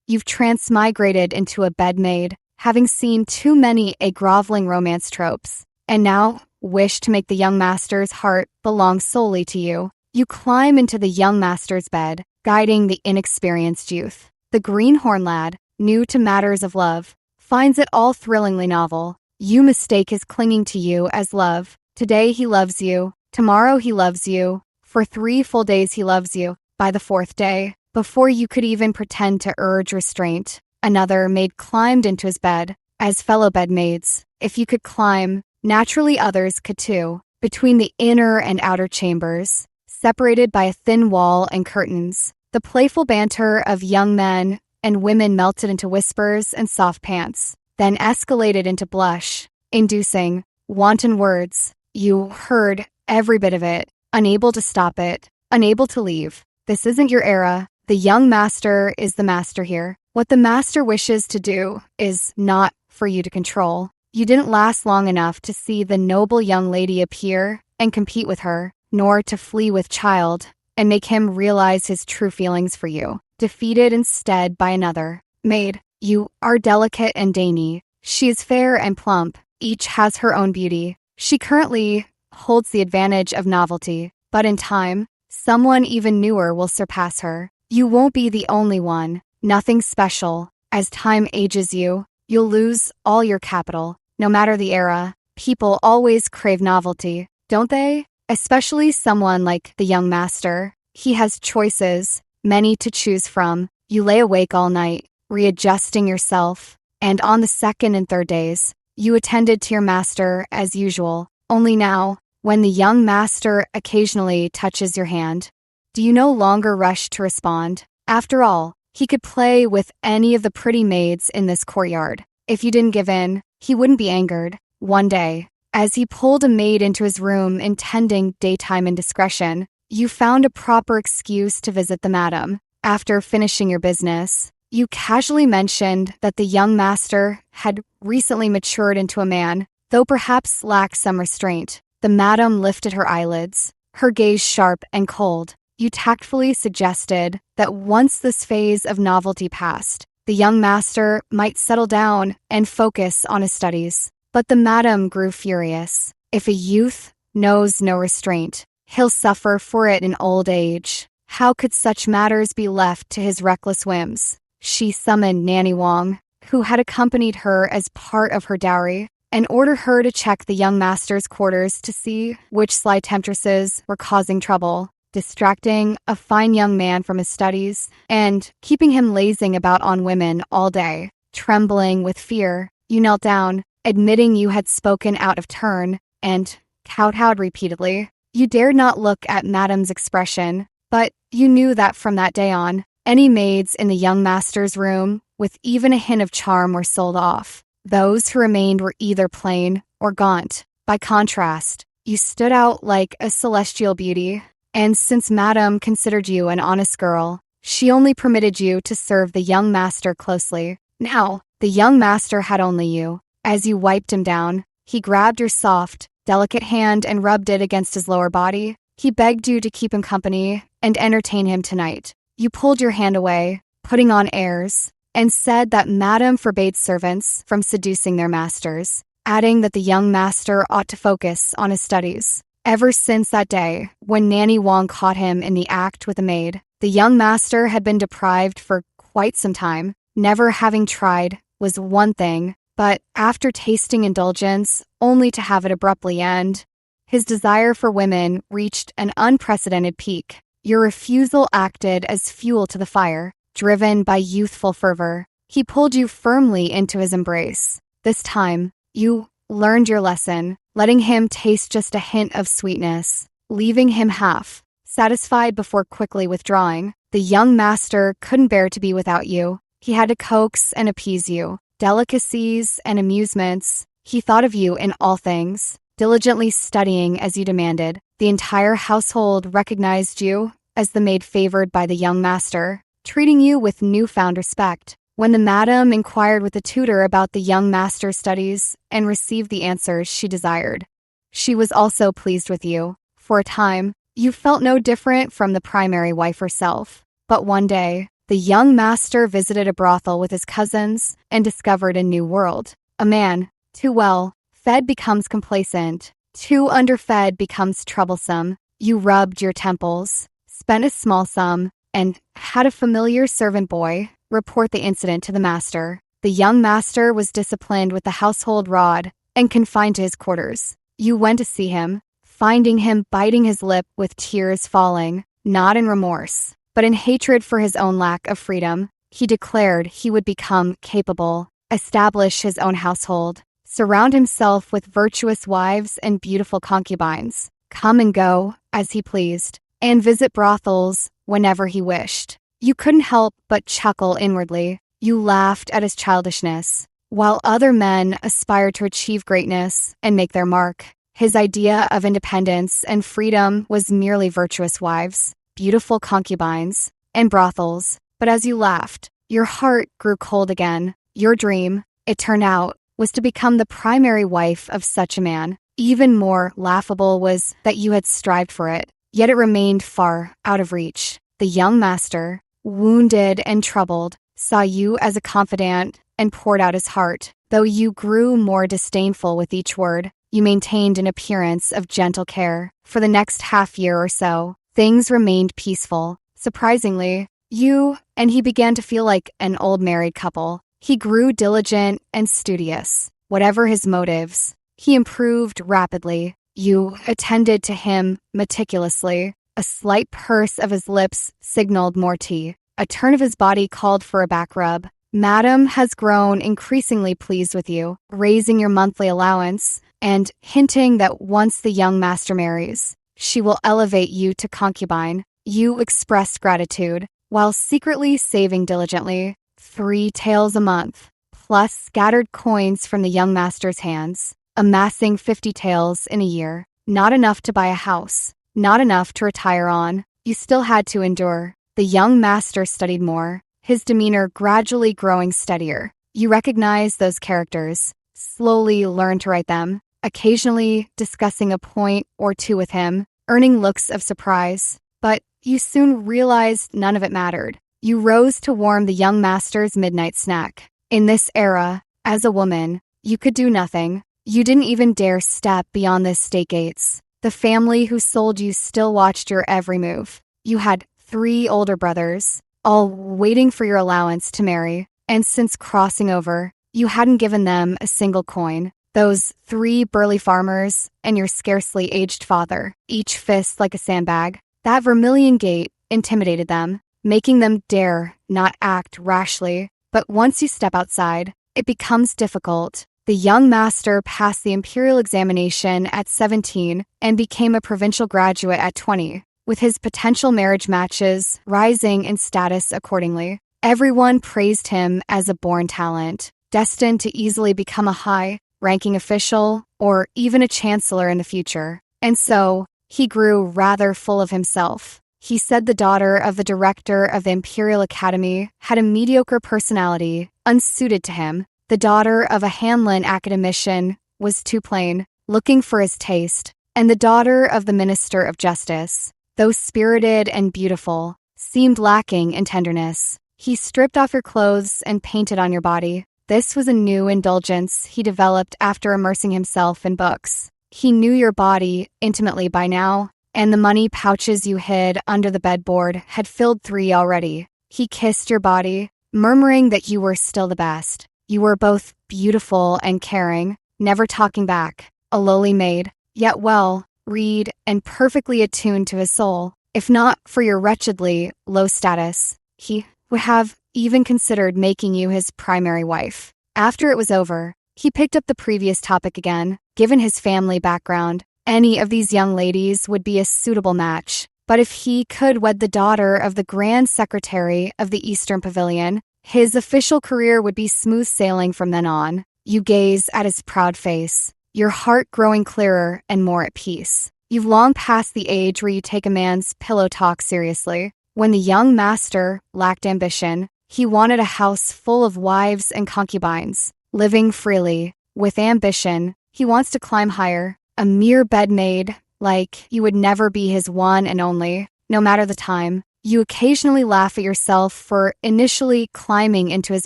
You've transmigrated into a bed maid, having seen too many a groveling romance tropes, and now wish to make the young master's heart belong solely to you. You climb into the young master's bed, guiding the inexperienced youth. The greenhorn lad, new to matters of love, finds it all thrillingly novel. You mistake his clinging to you as love. Today he loves you, tomorrow he loves you, for 3 full days he loves you. By the 4th day, before you could even pretend to urge restraint, another maid climbed into his bed, as fellow bedmaids. If you could climb, naturally others could too, between the inner and outer chambers, separated by a thin wall and curtains. The playful banter of young men and women melted into whispers and soft pants, then escalated into blush-inducing, wanton words. You heard every bit of it, unable to stop it, unable to leave. This isn't your era. The young master is the master here. What the master wishes to do is not for you to control. You didn't last long enough to see the noble young lady appear and compete with her, nor to flee with child and make him realize his true feelings for you, defeated instead by another. Maid, you are delicate and dainty. She is fair and plump. Each has her own beauty. She currently holds the advantage of novelty, but in time, someone even newer will surpass her. You won't be the only one. Nothing special. As time ages you, you'll lose all your capital. No matter the era, people always crave novelty, don't they? Especially someone like the young master. He has choices, many to choose from. You lay awake all night, readjusting yourself, and on the 2nd and 3rd days, you attended to your master as usual. Only now, when the young master occasionally touches your hand, do you no longer rush to respond? After all, he could play with any of the pretty maids in this courtyard. If you didn't give in, he wouldn't be angered. One day, as he pulled a maid into his room intending daytime indiscretion, you found a proper excuse to visit the madam. After finishing your business, you casually mentioned that the young master had recently matured into a man, though perhaps lacked some restraint. The madam lifted her eyelids, her gaze sharp and cold. You tactfully suggested that once this phase of novelty passed, the young master might settle down and focus on his studies. But the madam grew furious. If a youth knows no restraint, he'll suffer for it in old age. How could such matters be left to his reckless whims? She summoned Nanny Wong, who had accompanied her as part of her dowry, and ordered her to check the young master's quarters to see which sly temptresses were causing trouble, distracting a fine young man from his studies, and keeping him lazing about on women all day. Trembling with fear, you knelt down, admitting you had spoken out of turn, and kowtowed repeatedly. You dared not look at Madame's expression, but you knew that from that day on, any maids in the young master's room with even a hint of charm were sold off. Those who remained were either plain or gaunt. By contrast, you stood out like a celestial beauty, and since Madame considered you an honest girl, she only permitted you to serve the young master closely. Now, the young master had only you. As you wiped him down, he grabbed your soft, delicate hand and rubbed it against his lower body. He begged you to keep him company and entertain him tonight. You pulled your hand away, putting on airs, and said that Madame forbade servants from seducing their masters, adding that the young master ought to focus on his studies. Ever since that day, when Nanny Wong caught him in the act with a maid, the young master had been deprived for quite some time. Never having tried was one thing, but after tasting indulgence, only to have it abruptly end, his desire for women reached an unprecedented peak. Your refusal acted as fuel to the fire. Driven by youthful fervor, he pulled you firmly into his embrace. This time, you learned your lesson, letting him taste just a hint of sweetness, leaving him half satisfied before quickly withdrawing. The young master couldn't bear to be without you. He had to coax and appease you. Delicacies and amusements, he thought of you in all things, diligently studying as you demanded. The entire household recognized you as the maid favored by the young master, treating you with newfound respect. When the madam inquired with the tutor about the young master's studies and received the answers she desired, she was also pleased with you. For a time, you felt no different from the primary wife herself. But one day, The young master visited a brothel with his cousins and discovered a new world. A man, too well fed becomes complacent, too underfed becomes troublesome. You rubbed your temples, spent a small sum, and had a familiar servant boy report the incident to the master. The young master was disciplined with the household rod and confined to his quarters. You went to see him, finding him biting his lip with tears falling, not in remorse, but in hatred for his own lack of freedom. He declared he would become capable, establish his own household, surround himself with virtuous wives and beautiful concubines, come and go as he pleased, and visit brothels whenever he wished. You couldn't help but chuckle inwardly. You laughed at his childishness. While other men aspired to achieve greatness and make their mark, his idea of independence and freedom was merely virtuous wives, beautiful concubines, and brothels. But as you laughed, your heart grew cold again. Your dream, it turned out, was to become the primary wife of such a man. Even more laughable was that you had strived for it, yet it remained far out of reach. The young master, wounded and troubled, saw you as a confidant and poured out his heart. Though you grew more disdainful with each word, you maintained an appearance of gentle care. For the next half year or so, things remained peaceful. Surprisingly, you and he began to feel like an old married couple. He grew diligent and studious. Whatever his motives, he improved rapidly. You attended to him meticulously. A slight purse of his lips signaled more tea. A turn of his body called for a back rub. Madam has grown increasingly pleased with you, raising your monthly allowance and hinting that once the young master marries, she will elevate you to concubine. You expressed gratitude, while secretly saving diligently 3 taels a month, plus scattered coins from the young master's hands, amassing 50 taels in a year. Not enough to buy a house, not enough to retire on. You still had to endure. The young master studied more, his demeanor gradually growing steadier. You recognized those characters, slowly learned to write them, occasionally discussing a point or two with him, earning looks of surprise. But you soon realized none of it mattered. You rose to warm the young master's midnight snack. In this era, as a woman, you could do nothing. You didn't even dare step beyond the estate gates. The family who sold you still watched your every move. You had 3 older brothers, all waiting for your allowance to marry, and since crossing over, you hadn't given them a single coin. Those 3 burly farmers and your scarcely aged father, each fist like a sandbag. That vermilion gait intimidated them, making them dare not act rashly. But once you step outside, it becomes difficult. The young master passed the imperial examination at 17 and became a provincial graduate at 20, with his potential marriage matches rising in status accordingly. Everyone praised him as a born talent, destined to easily become a high-ranking official or even a chancellor in the future. And so, he grew rather full of himself. He said the daughter of the director of the Imperial Academy had a mediocre personality, unsuited to him. The daughter of a Hanlon academician was too plain, looking for his taste. And the daughter of the Minister of Justice, though spirited and beautiful, seemed lacking in tenderness. He stripped off your clothes and painted on your body. This was a new indulgence he developed after immersing himself in books. He knew your body intimately by now, and the money pouches you hid under the bedboard had filled 3 already. He kissed your body, murmuring that you were still the best. You were both beautiful and caring, never talking back, a lowly maid, yet well-read and perfectly attuned to his soul. If not for your wretchedly low status, he would have even considered making you his primary wife. After it was over, he picked up the previous topic again. Given his family background, any of these young ladies would be a suitable match. But if he could wed the daughter of the Grand Secretary of the Eastern Pavilion, his official career would be smooth sailing from then on. You gaze at his proud face, your heart growing clearer and more at peace. You've long passed the age where you take a man's pillow talk seriously. When the young master lacked ambition, he wanted a house full of wives and concubines, living freely. With ambition, he wants to climb higher. A mere bed maid, like you would never be his one and only, no matter the time. You occasionally laugh at yourself for initially climbing into his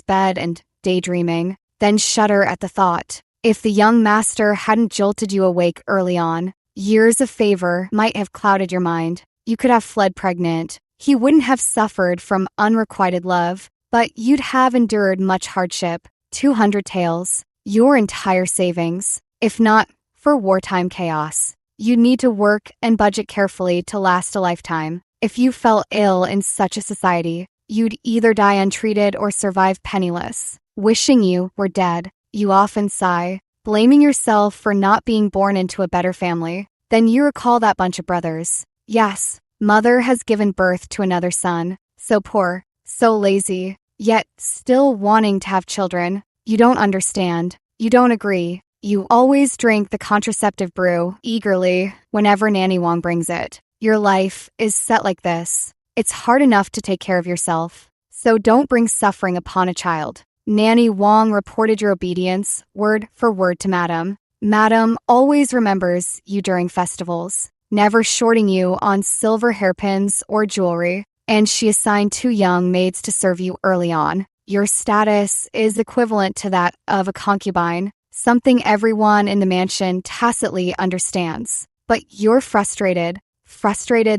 bed and daydreaming, then shudder at the thought. If the young master hadn't jolted you awake early on, years of favor might have clouded your mind. You could have fled pregnant. He wouldn't have suffered from unrequited love, but you'd have endured much hardship. 200 taels, your entire savings, if not for wartime chaos. You'd need to work and budget carefully to last a lifetime. If you fell ill in such a society, you'd either die untreated or survive penniless. Wishing you were dead, you often sigh, blaming yourself for not being born into a better family. Then you recall that bunch of brothers. Yes, mother has given birth to another son, so poor, so lazy, yet still wanting to have children. You don't understand. You don't agree. You always drink the contraceptive brew eagerly whenever Nanny Wong brings it. Your life is set like this. It's hard enough to take care of yourself, so don't bring suffering upon a child. Nanny Wong reported your obedience word for word to Madam. Madam always remembers you during festivals, never shorting you on silver hairpins or jewelry, and she assigned 2 young maids to serve you early on. Your status is equivalent to that of a concubine, something everyone in the mansion tacitly understands. But you're frustrated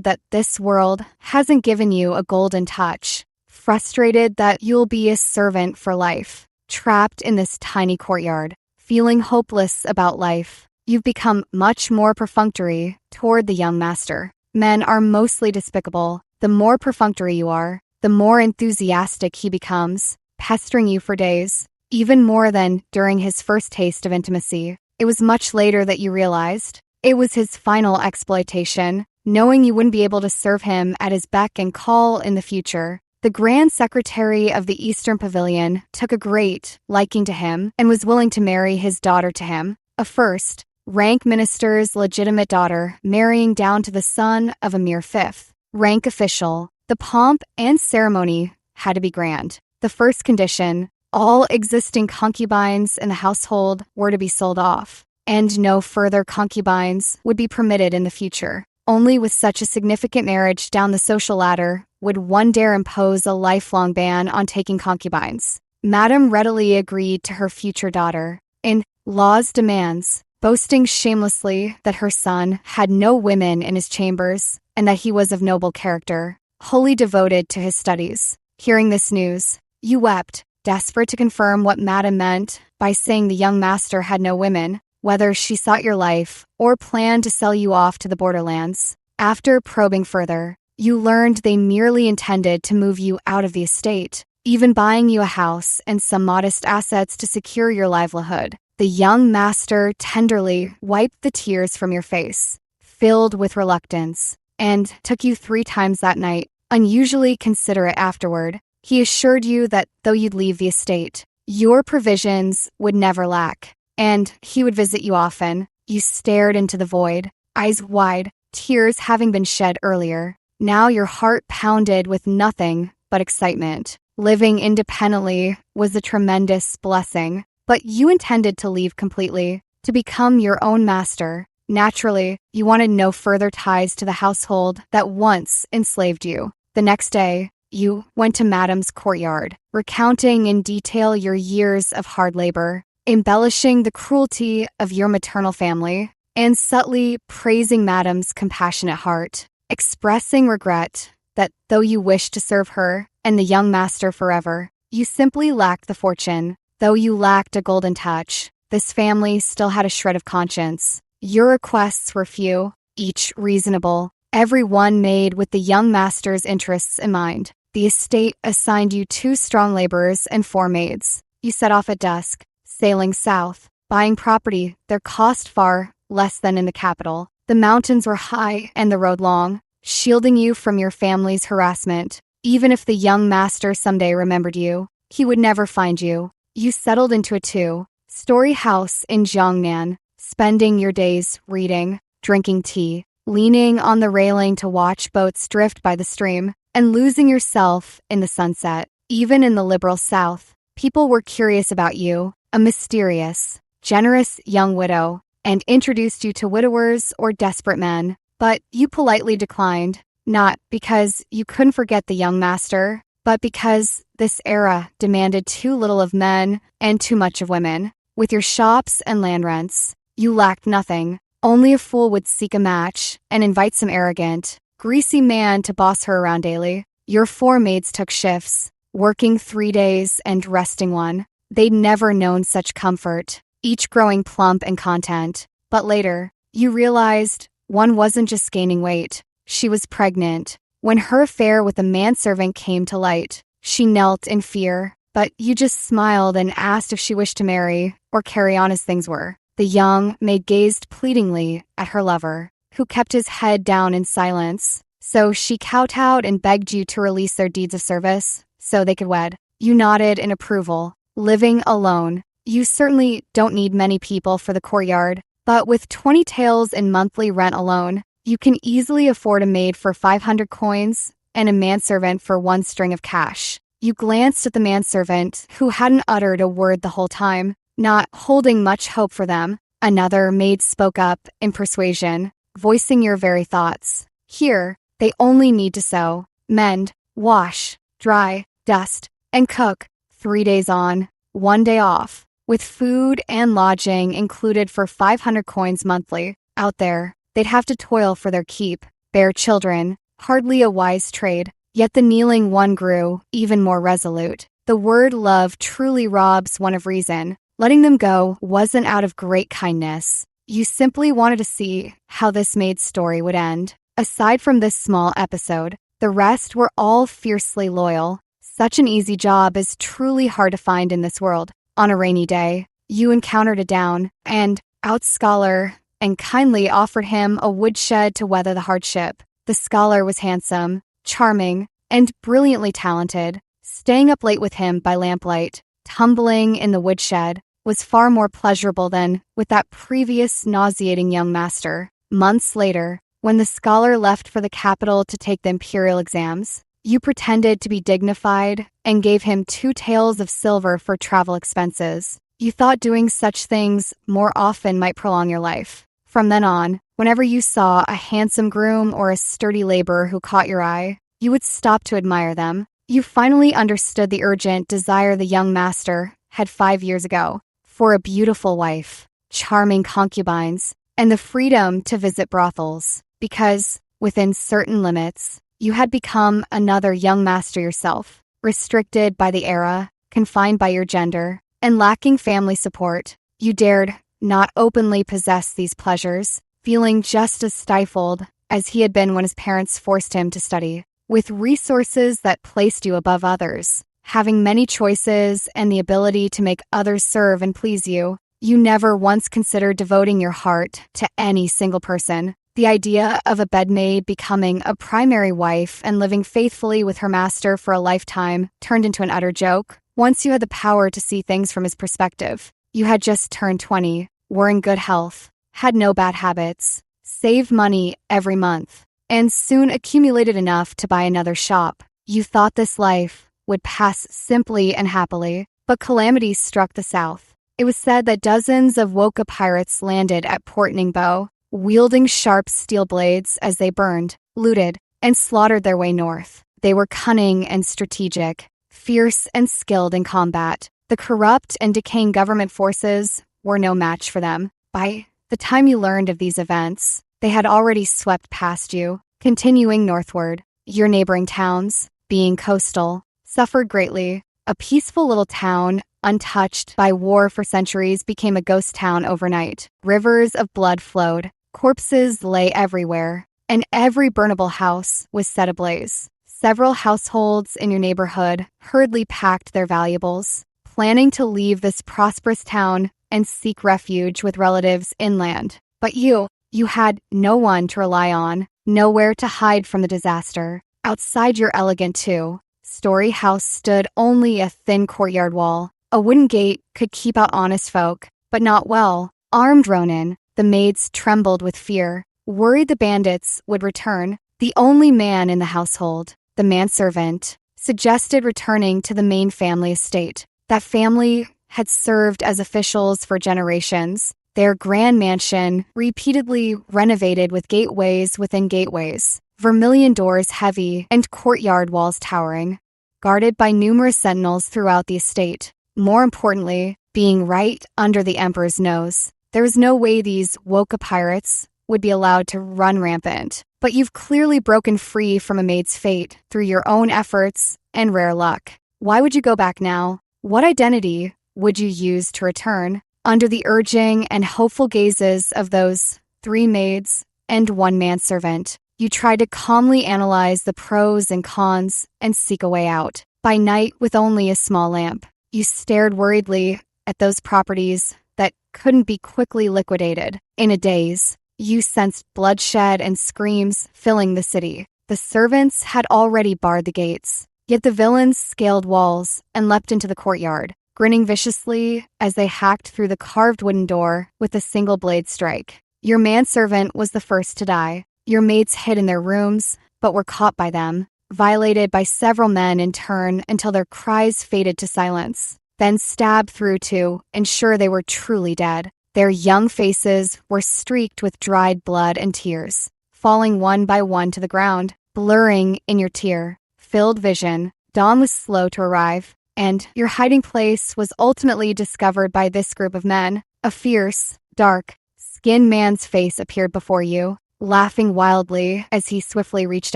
that this world hasn't given you a golden touch, frustrated that you'll be a servant for life, trapped in this tiny courtyard, feeling hopeless about life. You've become much more perfunctory toward the young master. Men are mostly despicable. The more perfunctory you are, the more enthusiastic he becomes, pestering you for days, even more than during his first taste of intimacy. It was much later that you realized it was his final exploitation, knowing you wouldn't be able to serve him at his beck and call in the future. The Grand Secretary of the Eastern Pavilion took a great liking to him and was willing to marry his daughter to him, a first-rank minister's legitimate daughter marrying down to the son of a mere fifth-rank official. The pomp and ceremony had to be grand. The first condition, all existing concubines in the household were to be sold off, and no further concubines would be permitted in the future. Only with such a significant marriage down the social ladder would one dare impose a lifelong ban on taking concubines. Madame readily agreed to her future daughter, in law's demands, boasting shamelessly that her son had no women in his chambers and that he was of noble character, wholly devoted to his studies. Hearing this news, you wept, desperate to confirm what Madame meant by saying the young master had no women, whether she sought your life or planned to sell you off to the borderlands. After probing further, you learned they merely intended to move you out of the estate, even buying you a house and some modest assets to secure your livelihood. The young master tenderly wiped the tears from your face, filled with reluctance, and took you 3 times that night, unusually considerate afterward. He assured you that though you'd leave the estate, your provisions would never lack, and he would visit you often. You stared into the void, eyes wide, tears having been shed earlier. Now your heart pounded with nothing but excitement. Living independently was a tremendous blessing, but you intended to leave completely, to become your own master. Naturally, you wanted no further ties to the household that once enslaved you. The next day, you went to Madame's courtyard, recounting in detail your years of hard labor, embellishing the cruelty of your maternal family, and subtly praising Madame's compassionate heart, expressing regret that though you wished to serve her and the young master forever, you simply lacked the fortune. Though you lacked a golden touch, this family still had a shred of conscience. Your requests were few, each reasonable, every one made with the young master's interests in mind. The estate assigned you 2 strong laborers and 4 maids. You set off at dusk, sailing south, buying property that cost far less than in the capital. The mountains were high and the road long, shielding you from your family's harassment. Even if the young master someday remembered you, he would never find you. You settled into a 2-story house in Jiangnan, spending your days reading, drinking tea, leaning on the railing to watch boats drift by the stream, and losing yourself in the sunset. Even in the liberal South, people were curious about you, a mysterious, generous young widow, and introduced you to widowers or desperate men, but you politely declined. Not because you couldn't forget the young master, but because this era demanded too little of men and too much of women. With your shops and land rents, you lacked nothing. Only a fool would seek a match and invite some arrogant, greasy man to boss her around daily. Your 4 maids took shifts, working 3 days and resting 1. They'd never known such comfort, each growing plump and content. But later, you realized one wasn't just gaining weight, she was pregnant. When her affair with the manservant came to light, she knelt in fear, but you just smiled and asked if she wished to marry or carry on as things were. The young maid gazed pleadingly at her lover, who kept his head down in silence. So she kowtowed and begged you to release their deeds of service so they could wed. You nodded in approval. Living alone, you certainly don't need many people for the courtyard, but with 20 taels in monthly rent alone, you can easily afford a maid for 500 coins and a manservant for 1 string of cash. You glanced at the manservant, who hadn't uttered a word the whole time, not holding much hope for them. Another maid spoke up in persuasion, voicing your very thoughts. Here, they only need to sew, mend, wash, dry, dust, and cook. 3 days on, 1 day off, with food and lodging included for 500 coins monthly. Out there, they'd have to toil for their keep, bear children, hardly a wise trade. Yet the kneeling one grew even more resolute. The word love truly robs one of reason. Letting them go wasn't out of great kindness. You simply wanted to see how this maid's story would end. Aside from this small episode, the rest were all fiercely loyal. Such an easy job is truly hard to find in this world. On a rainy day, you encountered a down and out scholar and kindly offered him a woodshed to weather the hardship. The scholar was handsome, charming, and brilliantly talented. Staying up late with him by lamplight, tumbling in the woodshed, was far more pleasurable than with that previous nauseating young master. Months later, when the scholar left for the capital to take the imperial exams, you pretended to be dignified and gave him 2 taels of silver for travel expenses. You thought doing such things more often might prolong your life. From then on, whenever you saw a handsome groom or a sturdy laborer who caught your eye, you would stop to admire them. You finally understood the urgent desire the young master had 5 years ago for a beautiful wife, charming concubines, and the freedom to visit brothels, because, within certain limits, you had become another young master yourself, restricted by the era, confined by your gender, and lacking family support. You dared not openly possess these pleasures, feeling just as stifled as he had been when his parents forced him to study. With resources that placed you above others, having many choices and the ability to make others serve and please you, you never once considered devoting your heart to any single person. The idea of a bedmaid becoming a primary wife and living faithfully with her master for a lifetime turned into an utter joke. Once you had the power to see things from his perspective, you had just turned 20, were in good health, had no bad habits, saved money every month, and soon accumulated enough to buy another shop. You thought this life would pass simply and happily, but calamity struck the south. It was said that dozens of Woka pirates landed at Port Ningbo, wielding sharp steel blades as they burned, looted, and slaughtered their way north. They were cunning and strategic, fierce and skilled in combat. The corrupt and decaying government forces were no match for them. By the time you learned of these events, they had already swept past you, continuing northward. Your neighboring towns, being coastal, suffered greatly. A peaceful little town, untouched by war for centuries, became a ghost town overnight. Rivers of blood flowed, corpses lay everywhere, and every burnable house was set ablaze. Several households in your neighborhood hurriedly packed their valuables, planning to leave this prosperous town and seek refuge with relatives inland. But you had no one to rely on, nowhere to hide from the disaster. Outside your elegant two-story house stood only a thin courtyard wall. A wooden gate could keep out honest folk, but not well. Armed Ronin, the maids trembled with fear, worried the bandits would return. The only man in the household, the manservant, suggested returning to the main family estate. That family had served as officials for generations, their grand mansion repeatedly renovated with gateways within gateways, vermilion doors heavy and courtyard walls towering, guarded by numerous sentinels throughout the estate. More importantly, being right under the emperor's nose. There was no way these Woka pirates would be allowed to run rampant. But you've clearly broken free from a maid's fate through your own efforts and rare luck. Why would you go back now? What identity would you use to return? Under the urging and hopeful gazes of those 3 maids and 1 manservant, you tried to calmly analyze the pros and cons and seek a way out. By night, with only a small lamp, you stared worriedly at those properties that couldn't be quickly liquidated. In a daze, you sensed bloodshed and screams filling the city. The servants had already barred the gates, yet the villains scaled walls and leapt into the courtyard, grinning viciously as they hacked through the carved wooden door with a single blade strike. Your manservant was the first to die. Your maids hid in their rooms, but were caught by them, violated by several men in turn until their cries faded to silence, then stabbed through to ensure they were truly dead. Their young faces were streaked with dried blood and tears, falling one by one to the ground, blurring in your tear-filled vision. Dawn was slow to arrive, and your hiding place was ultimately discovered by this group of men. A fierce, dark-skinned man's face appeared before you, laughing wildly as he swiftly reached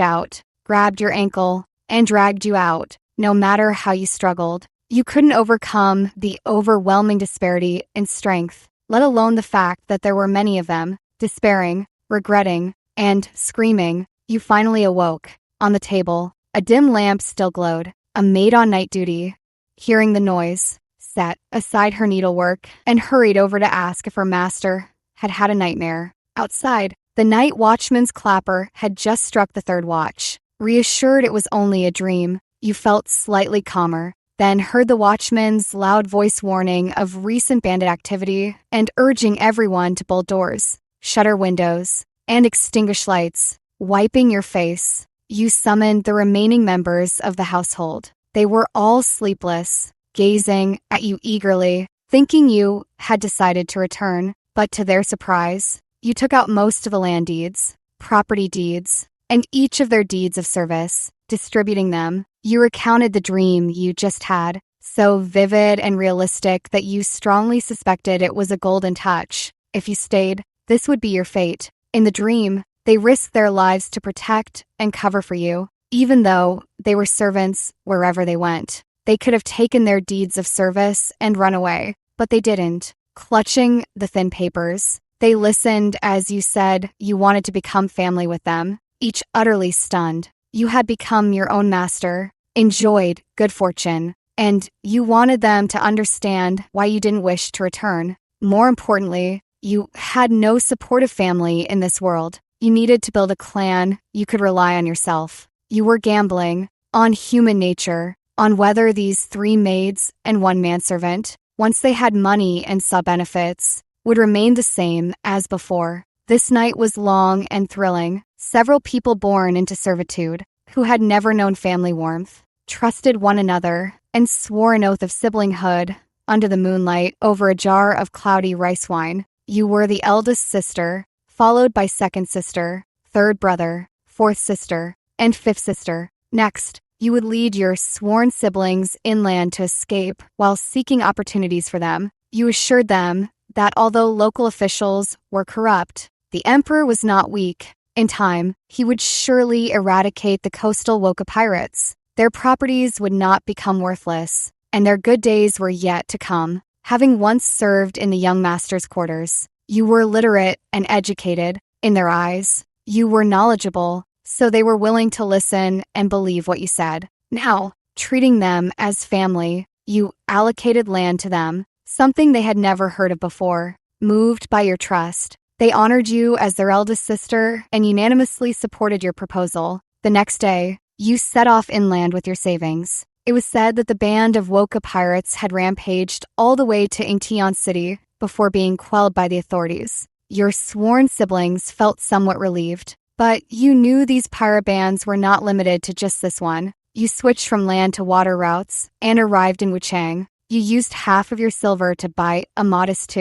out, grabbed your ankle, and dragged you out. No matter how you struggled, you couldn't overcome the overwhelming disparity in strength, let alone the fact that there were many of them, despairing, regretting, and screaming. You finally awoke. On the table, a dim lamp still glowed. A maid on night duty, hearing the noise, set aside her needlework and hurried over to ask if her master had had a nightmare. Outside, the night watchman's clapper had just struck the 3rd watch. Reassured it was only a dream, you felt slightly calmer, then heard the watchman's loud voice warning of recent bandit activity and urging everyone to bolt doors, shutter windows, and extinguish lights. Wiping your face, you summoned the remaining members of the household. They were all sleepless, gazing at you eagerly, thinking you had decided to return. But to their surprise, you took out most of the land deeds, property deeds, and each of their deeds of service. Distributing them, you recounted the dream you just had, so vivid and realistic that you strongly suspected it was a golden touch. If you stayed, this would be your fate. In the dream, they risked their lives to protect and cover for you, even though they were servants wherever they went. They could have taken their deeds of service and run away, but they didn't. Clutching the thin papers, they listened as you said you wanted to become family with them, each utterly stunned. You had become your own master, enjoyed good fortune, and you wanted them to understand why you didn't wish to return. More importantly, you had no supportive family in this world. You needed to build a clan you could rely on yourself. You were gambling on human nature, on whether these 3 maids and 1 manservant, once they had money and saw benefits, would remain the same as before. This night was long and thrilling. Several people born into servitude, who had never known family warmth, trusted one another, and swore an oath of siblinghood under the moonlight over a jar of cloudy rice wine. You were the eldest sister, followed by 2nd sister, 3rd brother, 4th sister, and 5th sister. Next, you would lead your sworn siblings inland to escape while seeking opportunities for them. You assured them that although local officials were corrupt, the emperor was not weak. In time, he would surely eradicate the coastal Woka pirates. Their properties would not become worthless, and their good days were yet to come. Having once served in the young master's quarters, you were literate and educated in their eyes. You were knowledgeable, so they were willing to listen and believe what you said. Now, treating them as family, you allocated land to them, something they had never heard of before. Moved by your trust, they honored you as their eldest sister and unanimously supported your proposal. The next day, you set off inland with your savings. It was said that the band of Woka pirates had rampaged all the way to Incheon City before being quelled by the authorities. Your sworn siblings felt somewhat relieved, but you knew these pirate bands were not limited to just this one. You switched from land to water routes and arrived in Wuchang. You used half of your silver to buy a modest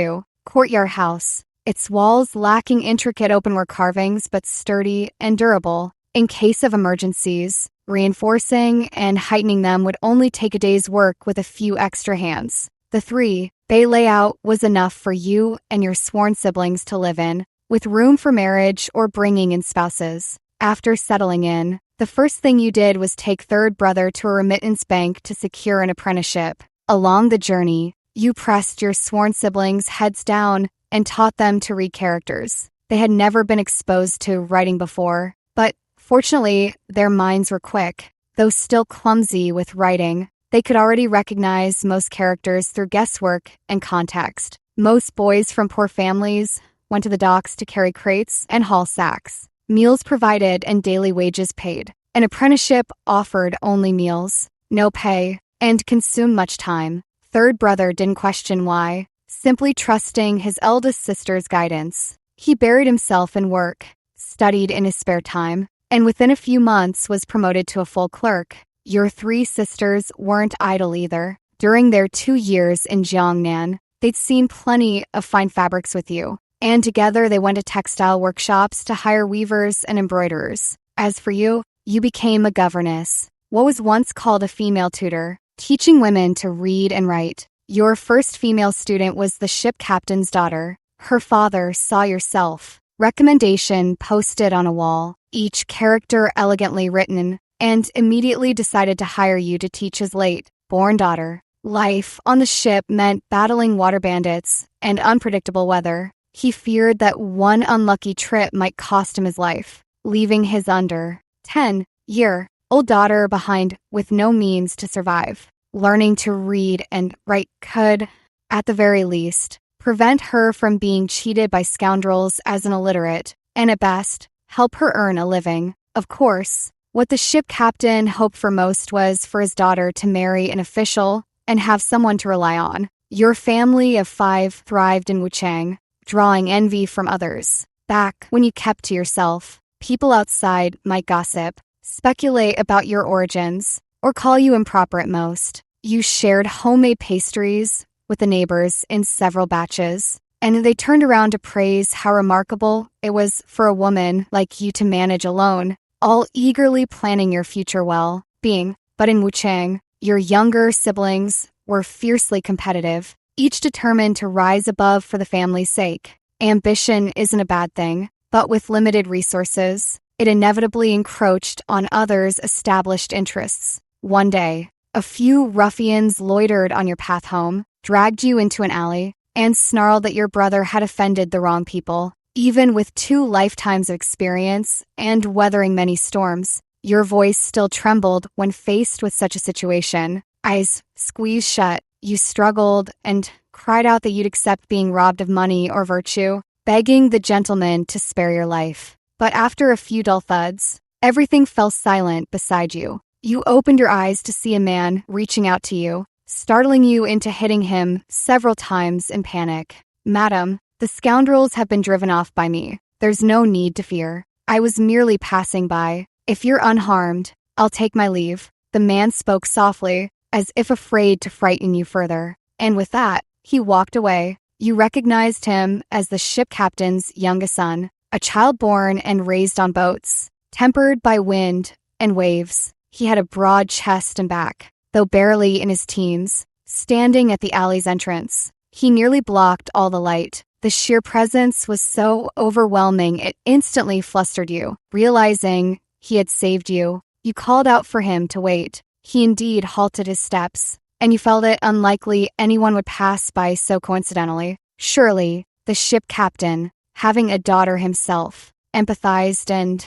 courtyard house, its walls lacking intricate openwork carvings but sturdy and durable. in case of emergencies. Reinforcing and heightening them would only take a day's work with a few extra hands. The 3-bay layout was enough for you and your sworn siblings to live in, with room for marriage or bringing in spouses. After settling in, the first thing you did was take third brother to a remittance bank to secure an apprenticeship. Along the journey, you pressed your sworn siblings heads down and taught them to read characters. They had never been exposed to writing before, but fortunately, their minds were quick. Though still clumsy with writing, they could already recognize most characters through guesswork and context. Most boys from poor families went to the docks to carry crates and haul sacks. Meals provided and daily wages paid. An apprenticeship offered only meals, no pay, and consumed much time. Third brother didn't question why, simply trusting his eldest sister's guidance. He buried himself in work, studied in his spare time, and within a few months was promoted to a full clerk. Your 3 sisters weren't idle either. During their 2 years in Jiangnan, they'd seen plenty of fine fabrics with you, and together they went to textile workshops to hire weavers and embroiderers. As for you, you became a governess, what was once called a female tutor, teaching women to read and write. Your first female student was the ship captain's daughter. Her father saw yourself. Recommendation posted on a wall, each character elegantly written, and immediately decided to hire you to teach his late-born daughter. Life on the ship meant battling water bandits and unpredictable weather. He feared that one unlucky trip might cost him his life, leaving his under 10-year-old daughter behind with no means to survive. Learning to read and write could, at the very least, prevent her from being cheated by scoundrels as an illiterate, and at best, help her earn a living. Of course, what the ship captain hoped for most was for his daughter to marry an official and have someone to rely on. Your family of 5 thrived in Wuchang, drawing envy from others. Back when you kept to yourself, people outside might gossip, speculate about your origins, or call you improper at most. You shared homemade pastries with the neighbors in several batches, and they turned around to praise how remarkable it was for a woman like you to manage alone, all eagerly planning your future well-being. But in Wuchang, your younger siblings were fiercely competitive, each determined to rise above for the family's sake. Ambition isn't a bad thing, but with limited resources, it inevitably encroached on others' established interests. One day, a few ruffians loitered on your path home, dragged you into an alley, and snarled that your brother had offended the wrong people. Even with 2 lifetimes of experience and weathering many storms, your voice still trembled when faced with such a situation. Eyes squeezed shut, you struggled and cried out that you'd accept being robbed of money or virtue, begging the gentleman to spare your life. But after a few dull thuds, everything fell silent beside you. You opened your eyes to see a man reaching out to you, startling you into hitting him several times in panic. "Madam, the scoundrels have been driven off by me. There's no need to fear. I was merely passing by. If you're unharmed, I'll take my leave." The man spoke softly, as if afraid to frighten you further. And with that, he walked away. You recognized him as the ship captain's youngest son, a child born and raised on boats, tempered by wind and waves. He had a broad chest and back, though barely in his teens, standing at the alley's entrance. He nearly blocked all the light. The sheer presence was so overwhelming it instantly flustered you. Realizing he had saved you, you called out for him to wait. He indeed halted his steps, and you felt it unlikely anyone would pass by so coincidentally. Surely, the ship captain, having a daughter himself, empathized and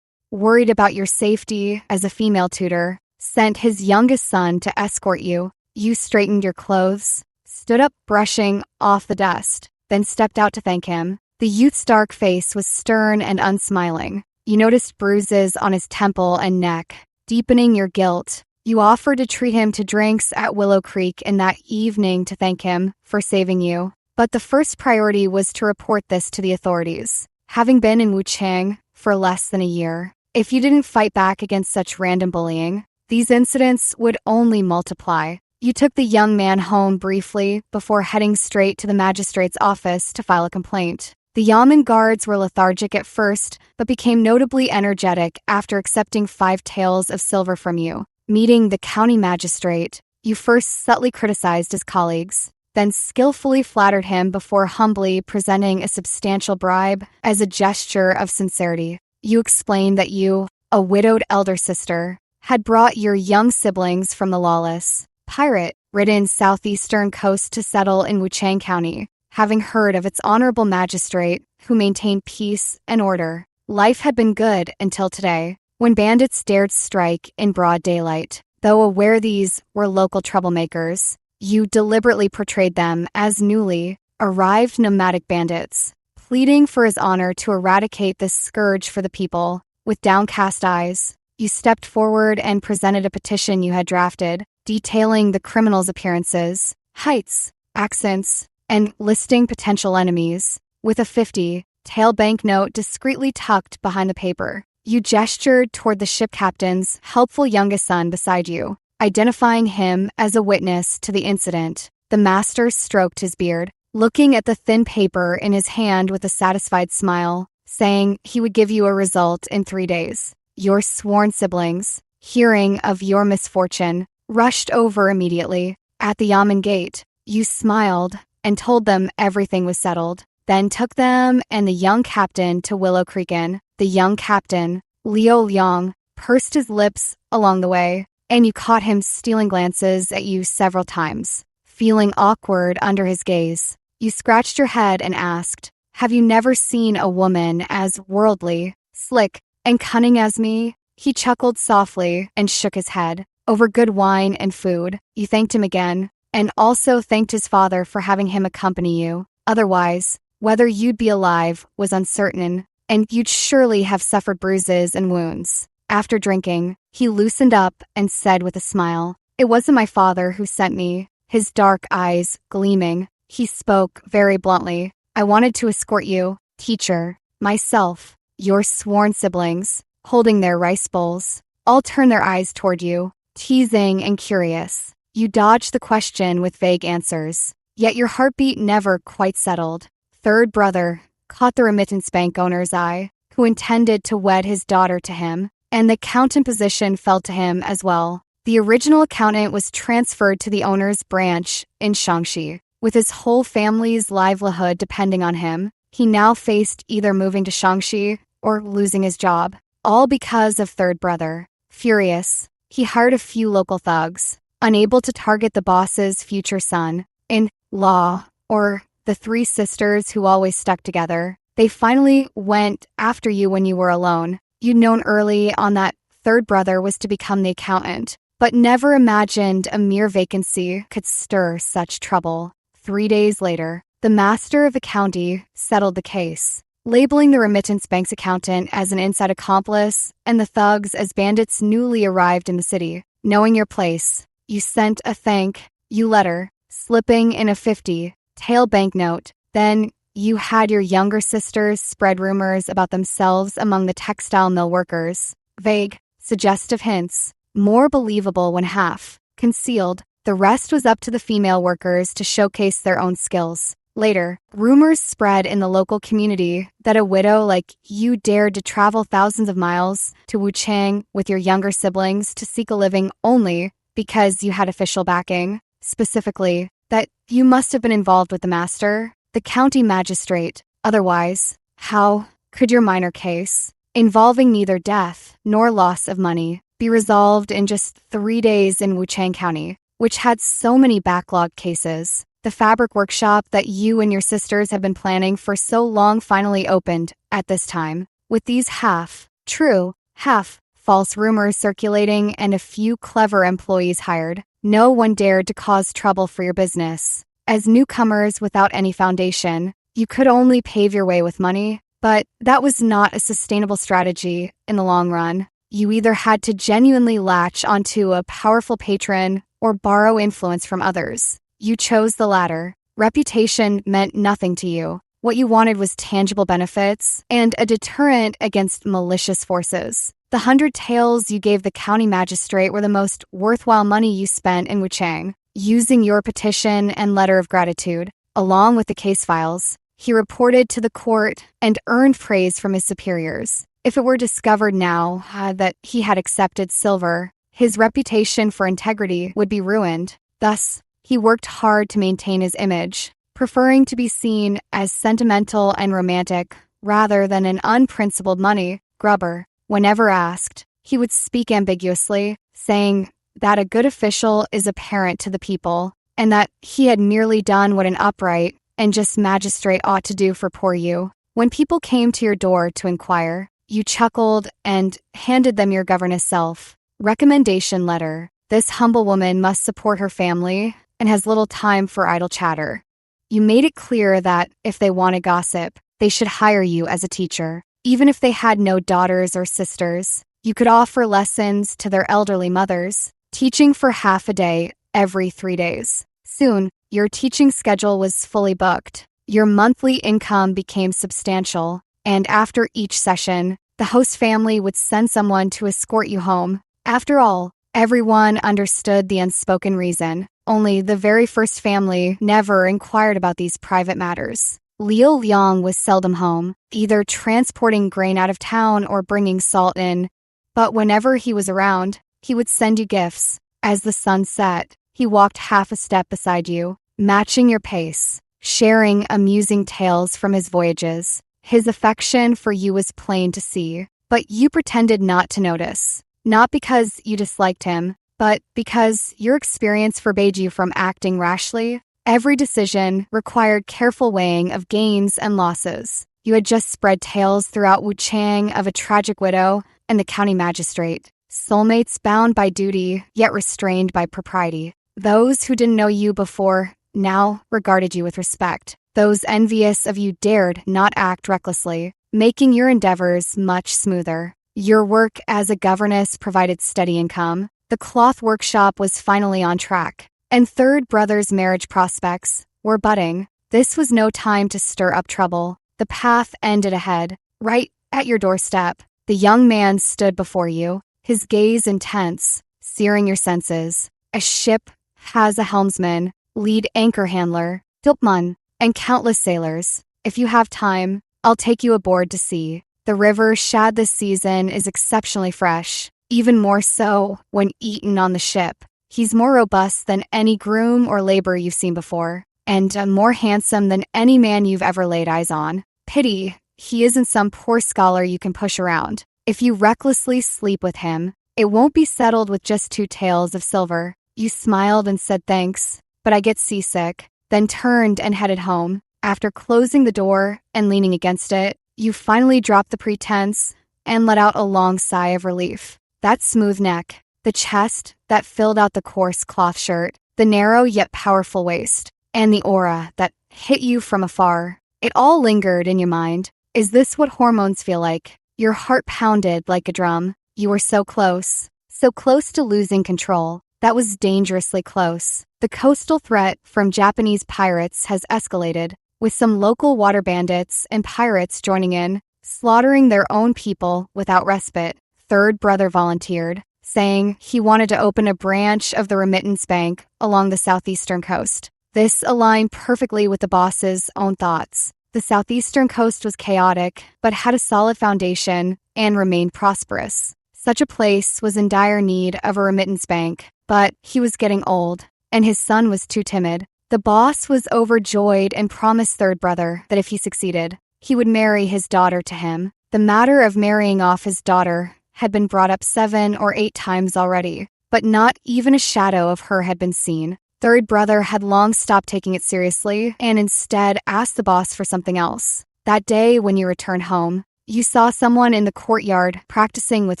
worried about your safety as a female tutor, sent his youngest son to escort you. You straightened your clothes, stood up brushing off the dust, then stepped out to thank him. The youth's dark face was stern and unsmiling. You noticed bruises on his temple and neck, deepening your guilt. You offered to treat him to drinks at Willow Creek in that evening to thank him for saving you. But the first priority was to report this to the authorities. Having been in Wuchang for less than a year, if you didn't fight back against such random bullying, these incidents would only multiply. You took the young man home briefly before heading straight to the magistrate's office to file a complaint. The Yamen guards were lethargic at first, but became notably energetic after accepting 5 taels of silver from you. Meeting the county magistrate, you first subtly criticized his colleagues, then skillfully flattered him before humbly presenting a substantial bribe as a gesture of sincerity. You explained that you, a widowed elder sister, had brought your young siblings from the lawless, pirate-ridden southeastern coast to settle in Wuchang County, having heard of its honorable magistrate who maintained peace and order. Life had been good until today, when bandits dared strike in broad daylight. Though aware these were local troublemakers, you deliberately portrayed them as newly arrived nomadic bandits, pleading for his honor to eradicate this scourge for the people. With downcast eyes, you stepped forward and presented a petition you had drafted, detailing the criminals' appearances, heights, accents, and listing potential enemies. With a 50-tael banknote discreetly tucked behind the paper, you gestured toward the ship captain's helpful youngest son beside you, identifying him as a witness to the incident. The master stroked his beard, looking at the thin paper in his hand with a satisfied smile, saying he would give you a result in 3 days. Your sworn siblings, hearing of your misfortune, rushed over immediately. At the Yamen gate, you smiled and told them everything was settled, then took them and the young captain to Willow Creek Inn. The young captain, Liu Liang, pursed his lips along the way, and you caught him stealing glances at you several times. Feeling awkward under his gaze, you scratched your head and asked, "Have you never seen a woman as worldly, slick, and cunning as me?" He chuckled softly and shook his head. Over good wine and food, you thanked him again, and also thanked his father for having him accompany you. Otherwise, whether you'd be alive was uncertain, and you'd surely have suffered bruises and wounds. After drinking, he loosened up and said with a smile, "It wasn't my father who sent me." His dark eyes gleaming, he spoke very bluntly. "I wanted to escort you, teacher, myself, your sworn siblings," holding their rice bowls, all turned their eyes toward you, teasing and curious. You dodged the question with vague answers, yet your heartbeat never quite settled. Third brother caught the remittance bank owner's eye, who intended to wed his daughter to him, and the accountant position fell to him as well. The original accountant was transferred to the owner's branch in Shaanxi. With his whole family's livelihood depending on him, he now faced either moving to Shaanxi or losing his job, all because of third brother. Furious, he hired a few local thugs, unable to target the boss's future son-in-law or the 3 sisters who always stuck together. They finally went after you when you were alone. You'd known early on that third brother was to become the accountant, but never imagined a mere vacancy could stir such trouble. 3 days later, the master of the county settled the case, labeling the remittance bank's accountant as an inside accomplice and the thugs as bandits newly arrived in the city. Knowing your place, you sent a thank you letter, slipping in a 50-tael banknote. Then you had your younger sisters spread rumors about themselves among the textile mill workers. Vague, suggestive hints, more believable when half concealed. The rest was up to the female workers to showcase their own skills. Later, rumors spread in the local community that a widow like you dared to travel thousands of miles to Wuchang with your younger siblings to seek a living only because you had official backing. Specifically, that you must have been involved with the master, the county magistrate. Otherwise, how could your minor case, involving neither death nor loss of money, be resolved in just 3 days in Wuchang County, which had so many backlogged cases? The fabric workshop that you and your sisters have been planning for so long finally opened at this time. With these half-true, half-false rumors circulating and a few clever employees hired, no one dared to cause trouble for your business. As newcomers without any foundation, you could only pave your way with money, but that was not a sustainable strategy in the long run. You either had to genuinely latch onto a powerful patron or borrow influence from others. You chose the latter. Reputation meant nothing to you. What you wanted was tangible benefits and a deterrent against malicious forces. The 100 taels you gave the county magistrate were the most worthwhile money you spent in Wuchang. Using your petition and letter of gratitude, along with the case files, He reported to the court and earned praise from his superiors. If it were discovered now that he had accepted silver, his reputation for integrity would be ruined. Thus, he worked hard to maintain his image, preferring to be seen as sentimental and romantic rather than an unprincipled money grubber. Whenever asked, he would speak ambiguously, saying that a good official is apparent to the people, and that he had merely done what an upright and just magistrate ought to do for poor you. When people came to your door to inquire, you chuckled and handed them your governess self. Recommendation letter. This humble woman must support her family and has little time for idle chatter. You made it clear that if they wanted gossip, they should hire you as a teacher. Even if they had no daughters or sisters, you could offer lessons to their elderly mothers, teaching for half a day every 3 days. Soon, your teaching schedule was fully booked. Your monthly income became substantial, and after each session, the host family would send someone to escort you home. After all, everyone understood the unspoken reason. Only the very first family never inquired about these private matters. Liu Liang was seldom home, either transporting grain out of town or bringing salt in. But whenever he was around, he would send you gifts. As the sun set, he walked half a step beside you, matching your pace, sharing amusing tales from his voyages. His affection for you was plain to see, but you pretended not to notice. Not because you disliked him, but because your experience forbade you from acting rashly. Every decision required careful weighing of gains and losses. You had just spread tales throughout Wuchang of a tragic widow and the county magistrate, soulmates bound by duty yet restrained by propriety. Those who didn't know you before now regarded you with respect. Those envious of you dared not act recklessly, making your endeavors much smoother. Your work as a governess provided steady income. The cloth workshop was finally on track, and third brother's marriage prospects were budding. This was no time to stir up trouble. The path ended ahead, right at your doorstep. The young man stood before you, his gaze intense, searing your senses. A ship has a helmsman, lead anchor handler, tiltman, and countless sailors. If you have time, I'll take you aboard to sea. The river shad this season is exceptionally fresh, even more so when eaten on the ship. He's more robust than any groom or laborer you've seen before, and more handsome than any man you've ever laid eyes on. Pity he isn't some poor scholar you can push around. If you recklessly sleep with him, it won't be settled with just 2 taels of silver. You smiled and said thanks, but I get seasick, then turned and headed home. After closing the door and leaning against it, you finally dropped the pretense and let out a long sigh of relief. That smooth neck, the chest that filled out the coarse cloth shirt, the narrow yet powerful waist, and the aura that hit you from afar. It all lingered in your mind. Is this what hormones feel like? Your heart pounded like a drum. You were so close to losing control. That was dangerously close. The coastal threat from Japanese pirates has escalated, with some local water bandits and pirates joining in, slaughtering their own people without respite. Third brother volunteered, saying he wanted to open a branch of the remittance bank along the southeastern coast. This aligned perfectly with the boss's own thoughts. The southeastern coast was chaotic, but had a solid foundation and remained prosperous. Such a place was in dire need of a remittance bank, but he was getting old, and his son was too timid. The boss was overjoyed and promised third brother that if he succeeded, he would marry his daughter to him. The matter of marrying off his daughter had been brought up 7 or 8 times already, but not even a shadow of her had been seen. Third brother had long stopped taking it seriously and instead asked the boss for something else. That day when you returned home, you saw someone in the courtyard practicing with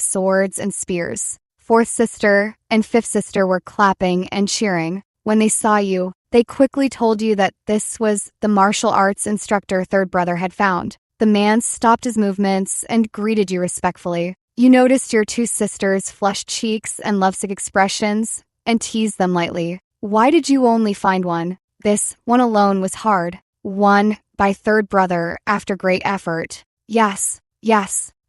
swords and spears. Fourth sister and fifth sister were clapping and cheering. When they saw you, they quickly told you that this was the martial arts instructor third brother had found. The man stopped his movements and greeted you respectfully. You noticed your 2 sisters' flushed cheeks and lovesick expressions and teased them lightly. Why did you only find one? This one alone was hard. Won by third brother after great effort. Yes,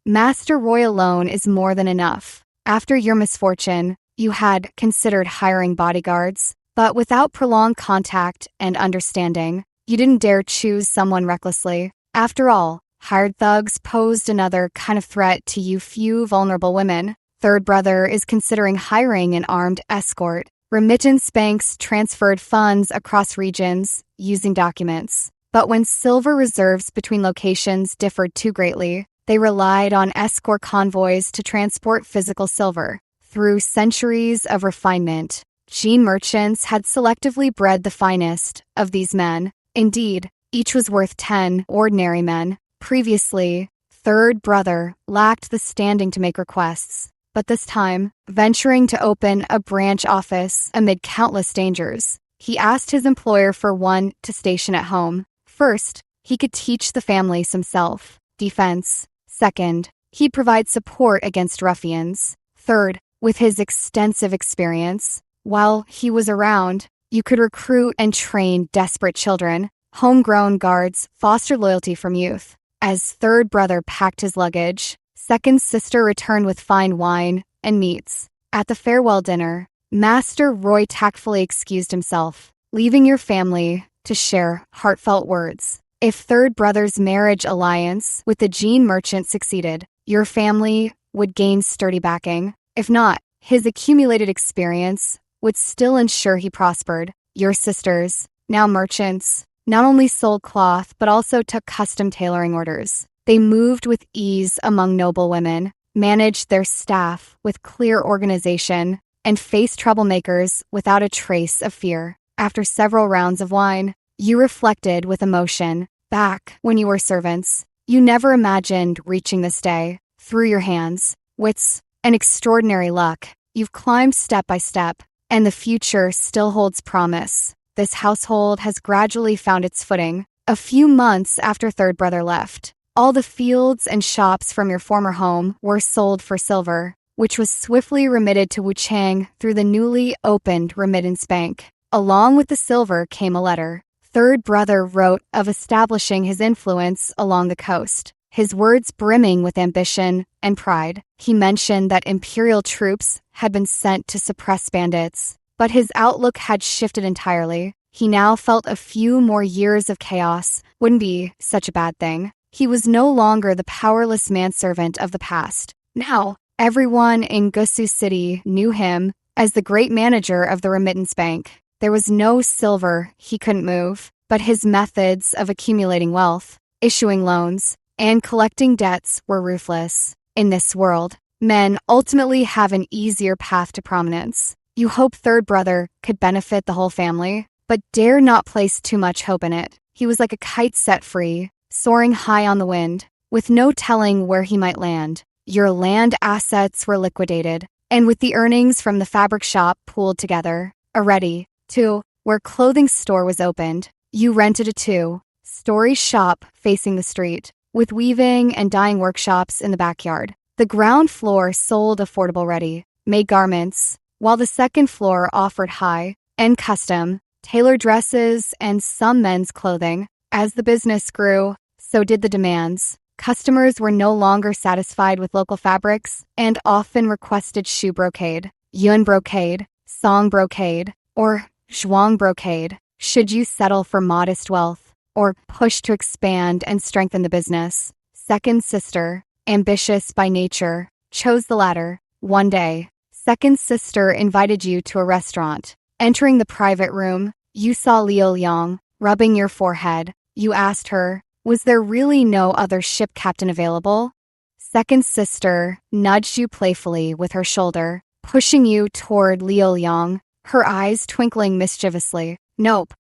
Master Roy alone is more than enough. After your misfortune, you had considered hiring bodyguards, but without prolonged contact and understanding, You didn't dare choose someone recklessly. After all, hired thugs posed another kind of threat to you few vulnerable women. Third brother is considering hiring an armed escort. Remittance banks transferred funds across regions using documents. But when silver reserves between locations differed too greatly, they relied on escort convoys to transport physical silver. Through centuries of refinement, gene merchants had selectively bred the finest of these men. Indeed, each was worth 10 ordinary men. Previously, third brother lacked the standing to make requests, but this time, venturing to open a branch office amid countless dangers, he asked his employer for one to station at home. First, he could teach the family some self-defense. Second, he'd provide support against ruffians. Third, with his extensive experience, while he was around, you could recruit and train desperate children. Homegrown guards fostered loyalty from youth. As third brother packed his luggage, second sister returned with fine wine and meats. At the farewell dinner, Master Roy tactfully excused himself, leaving your family to share heartfelt words. If third brother's marriage alliance with the gene merchant succeeded, your family would gain sturdy backing. If not, his accumulated experience would still ensure he prospered. Your sisters, now merchants, not only sold cloth but also took custom tailoring orders. They moved with ease among noble women, managed their staff with clear organization, and faced troublemakers without a trace of fear. After several rounds of wine, you reflected with emotion. Back when you were servants, you never imagined reaching this day. Through your hands, wits, and extraordinary luck, you've climbed step by step, and the future still holds promise. This household has gradually found its footing. A few months after third brother left, all the fields and shops from your former home were sold for silver, which was swiftly remitted to Wuchang through the newly opened remittance bank. Along with the silver came a letter. Third brother wrote of establishing his influence along the coast, his words brimming with ambition and pride. He mentioned that imperial troops had been sent to suppress bandits, but his outlook had shifted entirely. He now felt a few more years of chaos wouldn't be such a bad thing. He was no longer the powerless manservant of the past. Now, everyone in Gusu City knew him as the great manager of the remittance bank. There was no silver he couldn't move, but his methods of accumulating wealth, issuing loans, and collecting debts were ruthless. In this world, men ultimately have an easier path to prominence. You hope third brother could benefit the whole family, but dare not place too much hope in it. He was like a kite set free, soaring high on the wind, with no telling where he might land. Your land assets were liquidated, and with the earnings from the fabric shop pooled together, already, too, where clothing store was opened, you rented a two-story shop facing the street, with weaving and dyeing workshops in the backyard. The ground floor sold affordable ready-made garments, while the second floor offered high-end custom, tailored dresses and some men's clothing. As the business grew, so did the demands. Customers were no longer satisfied with local fabrics and often requested shoe brocade, yun brocade, song brocade, or zhuang brocade. Should you settle for modest wealth or push to expand and strengthen the business? Second sister, ambitious by nature, chose the latter. One day, second sister invited you to a restaurant. Entering the private room, you saw Liu Liang rubbing your forehead. You asked her, was there really no other ship captain available? Second sister nudged you playfully with her shoulder, pushing you toward Liu Liang, her eyes twinkling mischievously. Nope.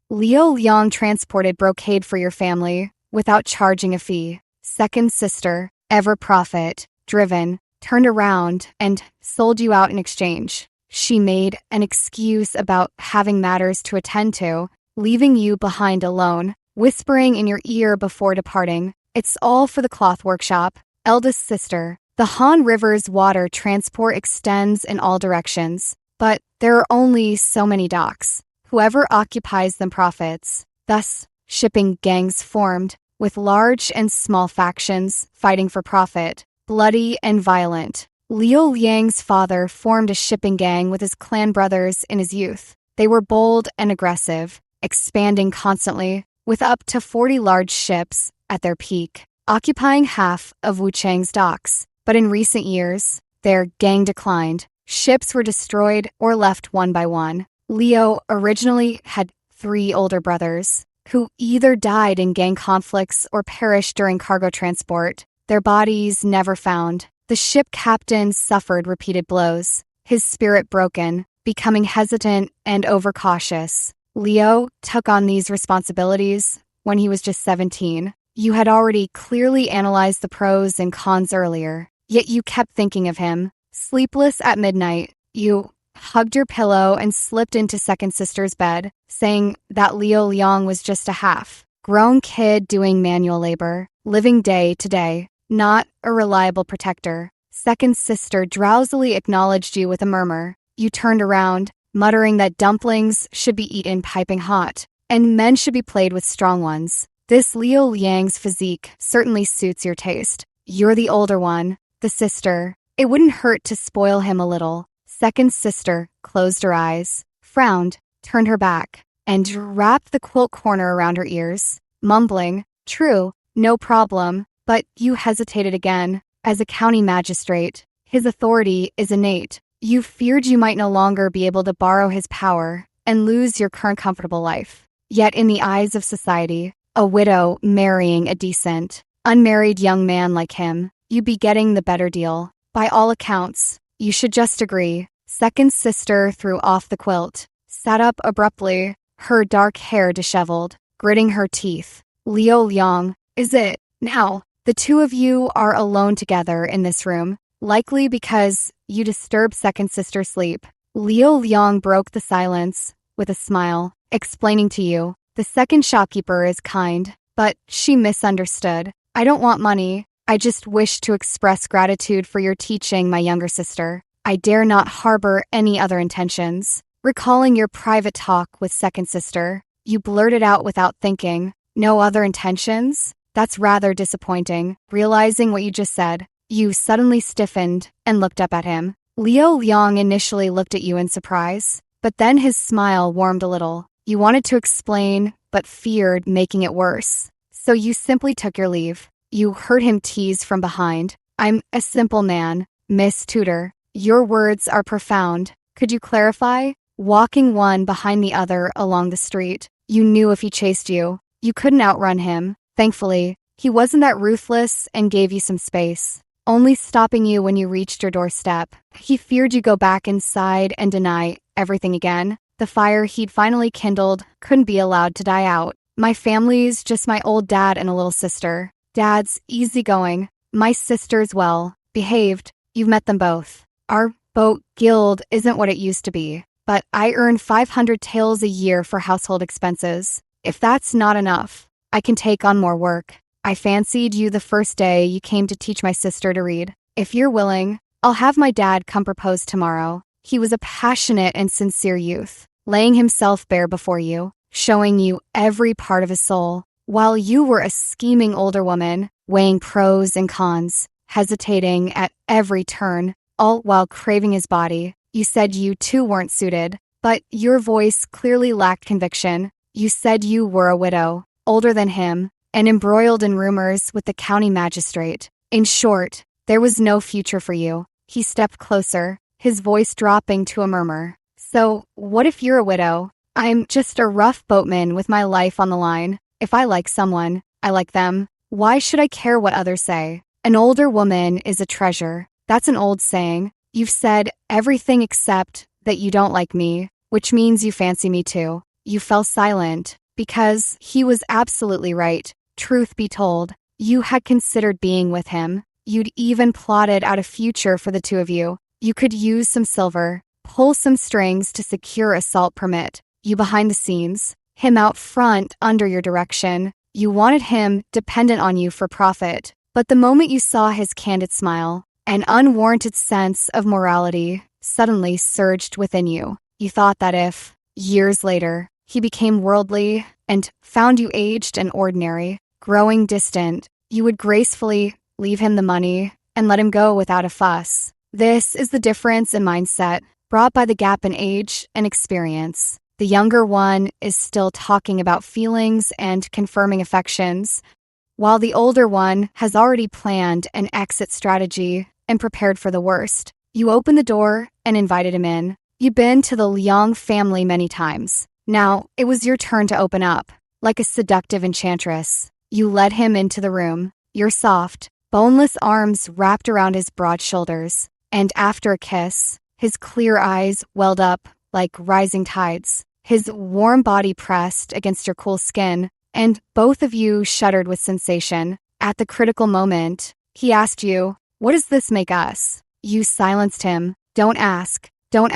Liu Liang transported brocade for your family without charging a fee. Second sister, ever profit-driven, turned around and sold you out in exchange. She made an excuse about having matters to attend to, leaving you behind alone, whispering in your ear before departing, "It's all for the cloth workshop." Eldest sister, the Han River's water transport extends in all directions, but there are only so many docks. Whoever occupies them profits. Thus, shipping gangs formed, with large and small factions fighting for profit, bloody and violent. Liu Liang's father formed a shipping gang with his clan brothers in his youth. They were bold and aggressive, expanding constantly, with up to 40 large ships at their peak, occupying half of Wuchang's docks. But in recent years, their gang declined. Ships were destroyed or left one by one. Liu originally had 3 older brothers, who either died in gang conflicts or perished during cargo transport, their bodies never found. The ship captain suffered repeated blows, his spirit broken, becoming hesitant and overcautious. Liu took on these responsibilities when he was just 17. You had already clearly analyzed the pros and cons earlier, yet you kept thinking of him. Sleepless at midnight, you hugged your pillow and slipped into second sister's bed, saying that Liu Liang was just a half-grown kid doing manual labor, living day to day, not a reliable protector. Second sister drowsily acknowledged you with a murmur. You turned around, muttering that dumplings should be eaten piping hot, and men should be played with strong ones. This Liu Liang's physique certainly suits your taste. You're the older one, the sister. It wouldn't hurt to spoil him a little. Second sister closed her eyes, frowned, turned her back, and wrapped the quilt corner around her ears, mumbling, "True, no problem," but you hesitated again. As a county magistrate, his authority is innate. You feared you might no longer be able to borrow his power and lose your current comfortable life. Yet in the eyes of society, a widow marrying a decent, unmarried young man like him, you'd be getting the better deal. By all accounts, you should just agree. Second sister threw off the quilt, sat up abruptly, her dark hair disheveled, gritting her teeth. Liu Liang, is it? Now, the two of you are alone together in this room, likely because you disturbed second sister's sleep. Liu Liang broke the silence with a smile, explaining to you, the second shopkeeper is kind, but she misunderstood. I don't want money. I just wish to express gratitude for your teaching my younger sister. I dare not harbor any other intentions. Recalling your private talk with second sister, you blurted out without thinking, no other intentions? That's rather disappointing. Realizing what you just said, you suddenly stiffened and looked up at him. Liu Liang initially looked at you in surprise, but then his smile warmed a little. You wanted to explain, but feared making it worse. So you simply took your leave. You heard him tease from behind. I'm a simple man, Miss Tudor. Your words are profound. Could you clarify? Walking one behind the other along the street, you knew if he chased you, you couldn't outrun him. Thankfully, he wasn't that ruthless and gave you some space, only stopping you when you reached your doorstep. He feared you go back inside and deny everything again. The fire he'd finally kindled couldn't be allowed to die out. My family's just my old dad and a little sister. Dad's easygoing. My sister's well behaved. You've met them both. Our boat guild isn't what it used to be, but I earn 500 taels a year for household expenses. If that's not enough, I can take on more work. I fancied you the first day you came to teach my sister to read. If you're willing, I'll have my dad come propose tomorrow. He was a passionate and sincere youth, laying himself bare before you, showing you every part of his soul, while you were a scheming older woman, weighing pros and cons, hesitating at every turn, all while craving his body. You said you too weren't suited, but your voice clearly lacked conviction. You said you were a widow, older than him, and embroiled in rumors with the county magistrate. In short, there was no future for you. He stepped closer, his voice dropping to a murmur. So, what if you're a widow? I'm just a rough boatman with my life on the line. If I like someone, I like them. Why should I care what others say? An older woman is a treasure. That's an old saying. You've said everything except that you don't like me, which means you fancy me too. You fell silent, because he was absolutely right. Truth be told, you had considered being with him. You'd even plotted out a future for the two of you. You could use some silver, pull some strings to secure a salt permit. You behind the scenes, him out front under your direction. You wanted him dependent on you for profit. But the moment you saw his candid smile, an unwarranted sense of morality suddenly surged within you. You thought that if, years later, he became worldly and found you aged and ordinary, growing distant, you would gracefully leave him the money and let him go without a fuss. This is the difference in mindset brought by the gap in age and experience. The younger one is still talking about feelings and confirming affections, while the older one has already planned an exit strategy and prepared for the worst. You opened the door and invited him in. You've been to the Liang family many times. Now, it was your turn to open up. Like a seductive enchantress, you led him into the room, your soft, boneless arms wrapped around his broad shoulders, and after a kiss, his clear eyes welled up like rising tides, his warm body pressed against your cool skin, and both of you shuddered with sensation. At the critical moment, he asked you, "What does this make us?" You silenced him. Don't ask, don't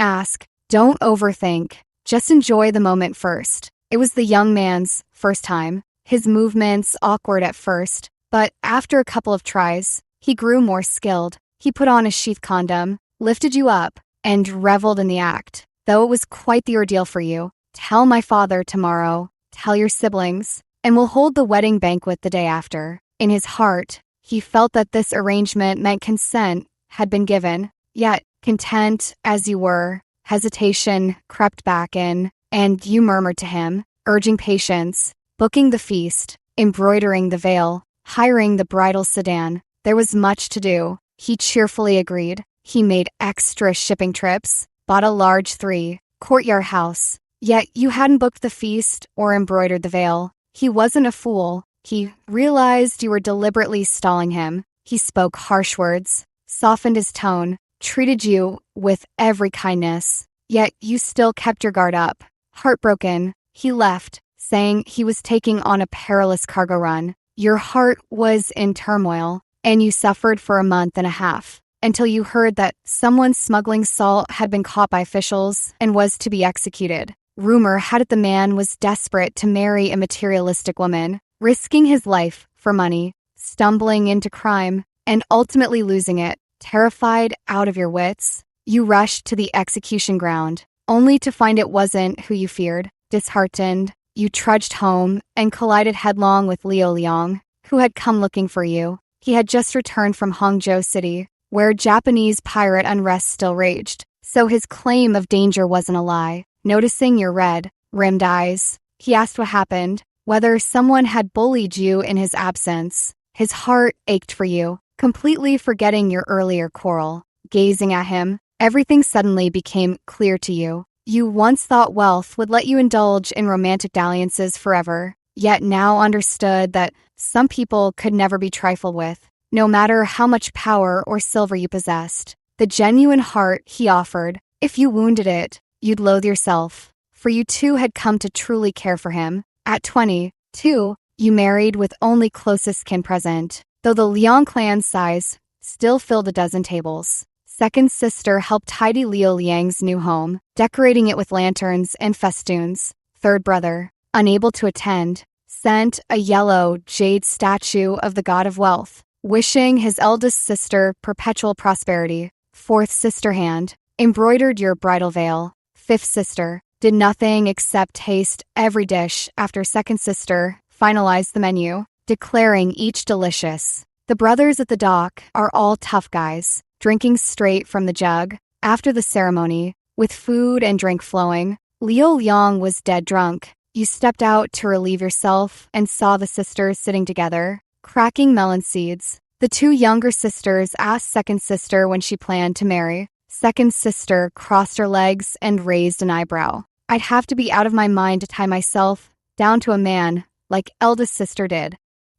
overthink. Just enjoy the moment first. It was the young man's first time. His movements awkward at first, but after a couple of tries, he grew more skilled. He put on a sheath condom, lifted you up, and reveled in the act. Though it was quite the ordeal for you. Tell my father tomorrow, tell your siblings, and we'll hold the wedding banquet the day after. In his heart, he felt that this arrangement meant consent had been given. Yet, content as you were, hesitation crept back in, and you murmured to him, urging patience, booking the feast, embroidering the veil, hiring the bridal sedan. There was much to do. He cheerfully agreed. He made extra shipping trips, bought a large 3-courtyard house. Yet you hadn't booked the feast or embroidered the veil. He wasn't a fool. He realized you were deliberately stalling him. He spoke harsh words, softened his tone, treated you with every kindness. Yet you still kept your guard up. Heartbroken, he left, saying he was taking on a perilous cargo run. Your heart was in turmoil, and you suffered for a month and a half, until you heard that someone smuggling salt had been caught by officials and was to be executed. Rumor had it the man was desperate to marry a materialistic woman, risking his life for money, stumbling into crime, and ultimately losing it. Terrified out of your wits, you rushed to the execution ground, only to find it wasn't who you feared. Disheartened, you trudged home and collided headlong with Liu Liang, who had come looking for you. He had just returned from Hangzhou City, where Japanese pirate unrest still raged, so his claim of danger wasn't a lie. Noticing your red-rimmed eyes, he asked what happened, whether someone had bullied you in his absence. His heart ached for you, completely forgetting your earlier quarrel. Gazing at him, everything suddenly became clear to you. You once thought wealth would let you indulge in romantic dalliances forever, yet now understood that some people could never be trifled with, no matter how much power or silver you possessed. The genuine heart he offered, if you wounded it, you'd loathe yourself, for you two had come to truly care for him. At 22, you married with only closest kin present, though the Liang clan's size still filled a dozen tables. Second sister helped tidy Liu Liang's new home, decorating it with lanterns and festoons. Third brother, unable to attend, sent a yellow jade statue of the god of wealth, wishing his eldest sister perpetual prosperity. Fourth sister hand embroidered your bridal veil. Fifth sister did nothing except taste every dish after second sister finalized the menu, declaring each delicious. The brothers at the dock are all tough guys, drinking straight from the jug. After the ceremony, with food and drink flowing, Liu Liang was dead drunk. You stepped out to relieve yourself and saw the sisters sitting together, cracking melon seeds. The two younger sisters asked second sister when she planned to marry. Second sister crossed her legs and raised an eyebrow. I'd have to be out of my mind to tie myself down to a man like eldest sister did.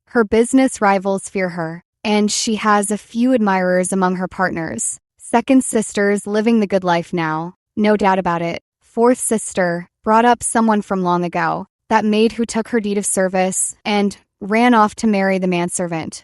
Her business rivals fear her, and she has a few admirers among her partners. Second sister's living the good life now, no doubt about it. Fourth sister brought up someone from long ago, that maid who took her deed of service and ran off to marry the manservant.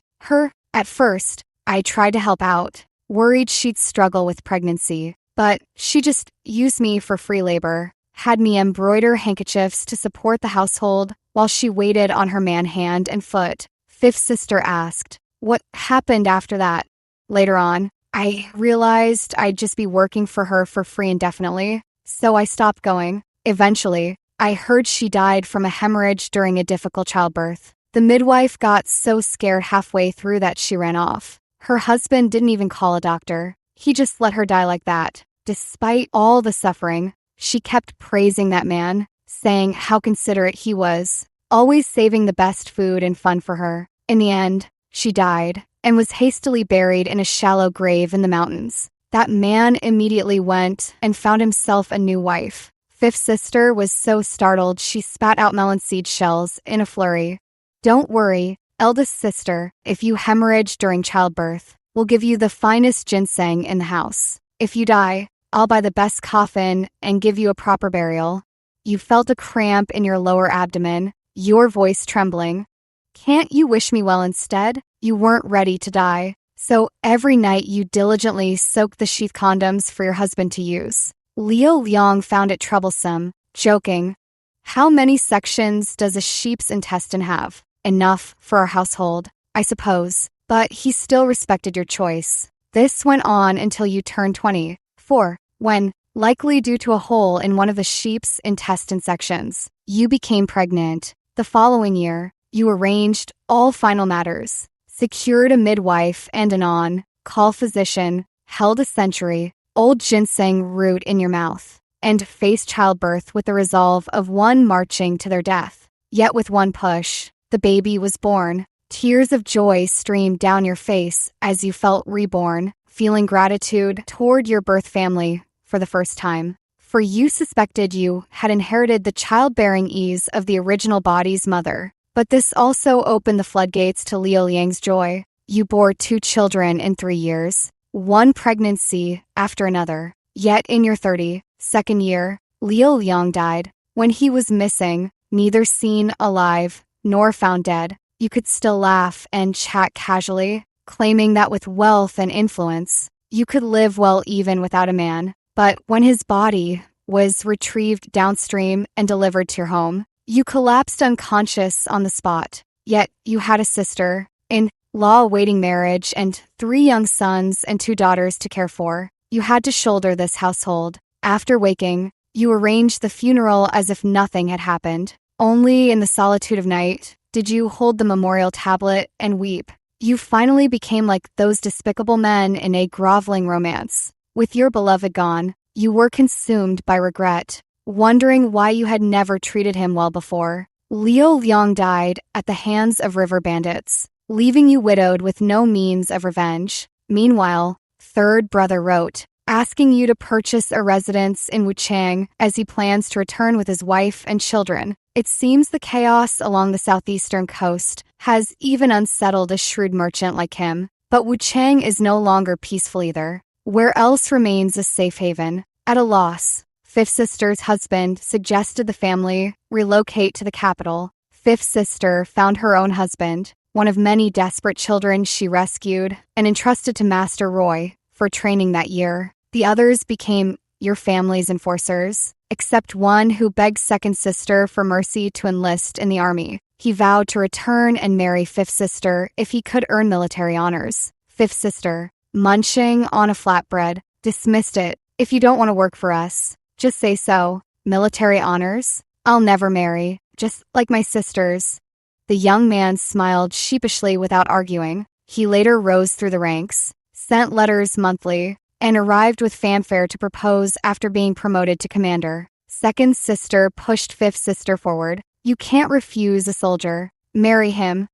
At first, I tried to help out, worried she'd struggle with pregnancy, but she just used me for free labor, had me embroider handkerchiefs to support the household while she waited on her man hand and foot. Fifth sister asked, what happened after that? Later on, I realized I'd just be working for her for free indefinitely, so I stopped going. Eventually, I heard she died from a hemorrhage during a difficult childbirth. The midwife got so scared halfway through that she ran off. Her husband didn't even call a doctor. He just let her die like that. Despite all the suffering, she kept praising that man, saying how considerate he was, always saving the best food and fun for her. In the end, she died and was hastily buried in a shallow grave in the mountains. That man immediately went and found himself a new wife. Fifth sister was so startled she spat out melon seed shells in a flurry. Don't worry, eldest sister, if you hemorrhage during childbirth, we'll give you the finest ginseng in the house. If you die, I'll buy the best coffin and give you a proper burial. You felt a cramp in your lower abdomen, your voice trembling. Can't you wish me well instead? You weren't ready to die. So every night you diligently soaked the sheath condoms for your husband to use. Liu Liang found it troublesome, joking. How many sections does a sheep's intestine have? Enough for our household, I suppose. But he still respected your choice. This went on until you turned 24, when, likely due to a hole in one of the sheep's intestine sections, you became pregnant. The following year, you arranged all final matters, secured a midwife and an on-call physician, held a century-old ginseng root in your mouth, and faced childbirth with the resolve of one marching to their death. Yet with one push, the baby was born. Tears of joy streamed down your face as you felt reborn, feeling gratitude toward your birth family for the first time. For you suspected you had inherited the childbearing ease of the original body's mother. But this also opened the floodgates to Liu Liang's joy. You bore 2 children in 3 years, one pregnancy after another. Yet in your 32nd year, Liu Liang died. When he was missing, neither seen alive nor found dead, you could still laugh and chat casually, claiming that with wealth and influence, you could live well even without a man. But when his body was retrieved downstream and delivered to your home, you collapsed unconscious on the spot. Yet you had a sister-in-law awaiting marriage and 3 young sons and 2 daughters to care for. You had to shoulder this household. After waking, you arranged the funeral as if nothing had happened. Only in the solitude of night did you hold the memorial tablet and weep. You finally became like those despicable men in a groveling romance. With your beloved gone, you were consumed by regret, wondering why you had never treated him well before. Liu Liang died at the hands of river bandits, leaving you widowed with no means of revenge. Meanwhile, third brother wrote, asking you to purchase a residence in Wuchang as he plans to return with his wife and children. It seems the chaos along the southeastern coast has even unsettled a shrewd merchant like him. But Wuchang is no longer peaceful either. Where else remains a safe haven? At a loss, Fifth sister's husband suggested the family relocate to the capital. Fifth sister found her own husband, one of many desperate children she rescued and entrusted to Master Roy for training that year. The others became your family's enforcers, except one who begged second sister for mercy to enlist in the army. He vowed to return and marry fifth sister if he could earn military honors. Fifth sister, munching on a flatbread, dismissed it. If you don't want to work for us, just say so. Military honors? I'll never marry, just like my sisters. The young man smiled sheepishly without arguing. He later rose through the ranks, sent letters monthly, and arrived with fanfare to propose after being promoted to commander. Second sister pushed fifth sister forward. You can't refuse a soldier. Marry him.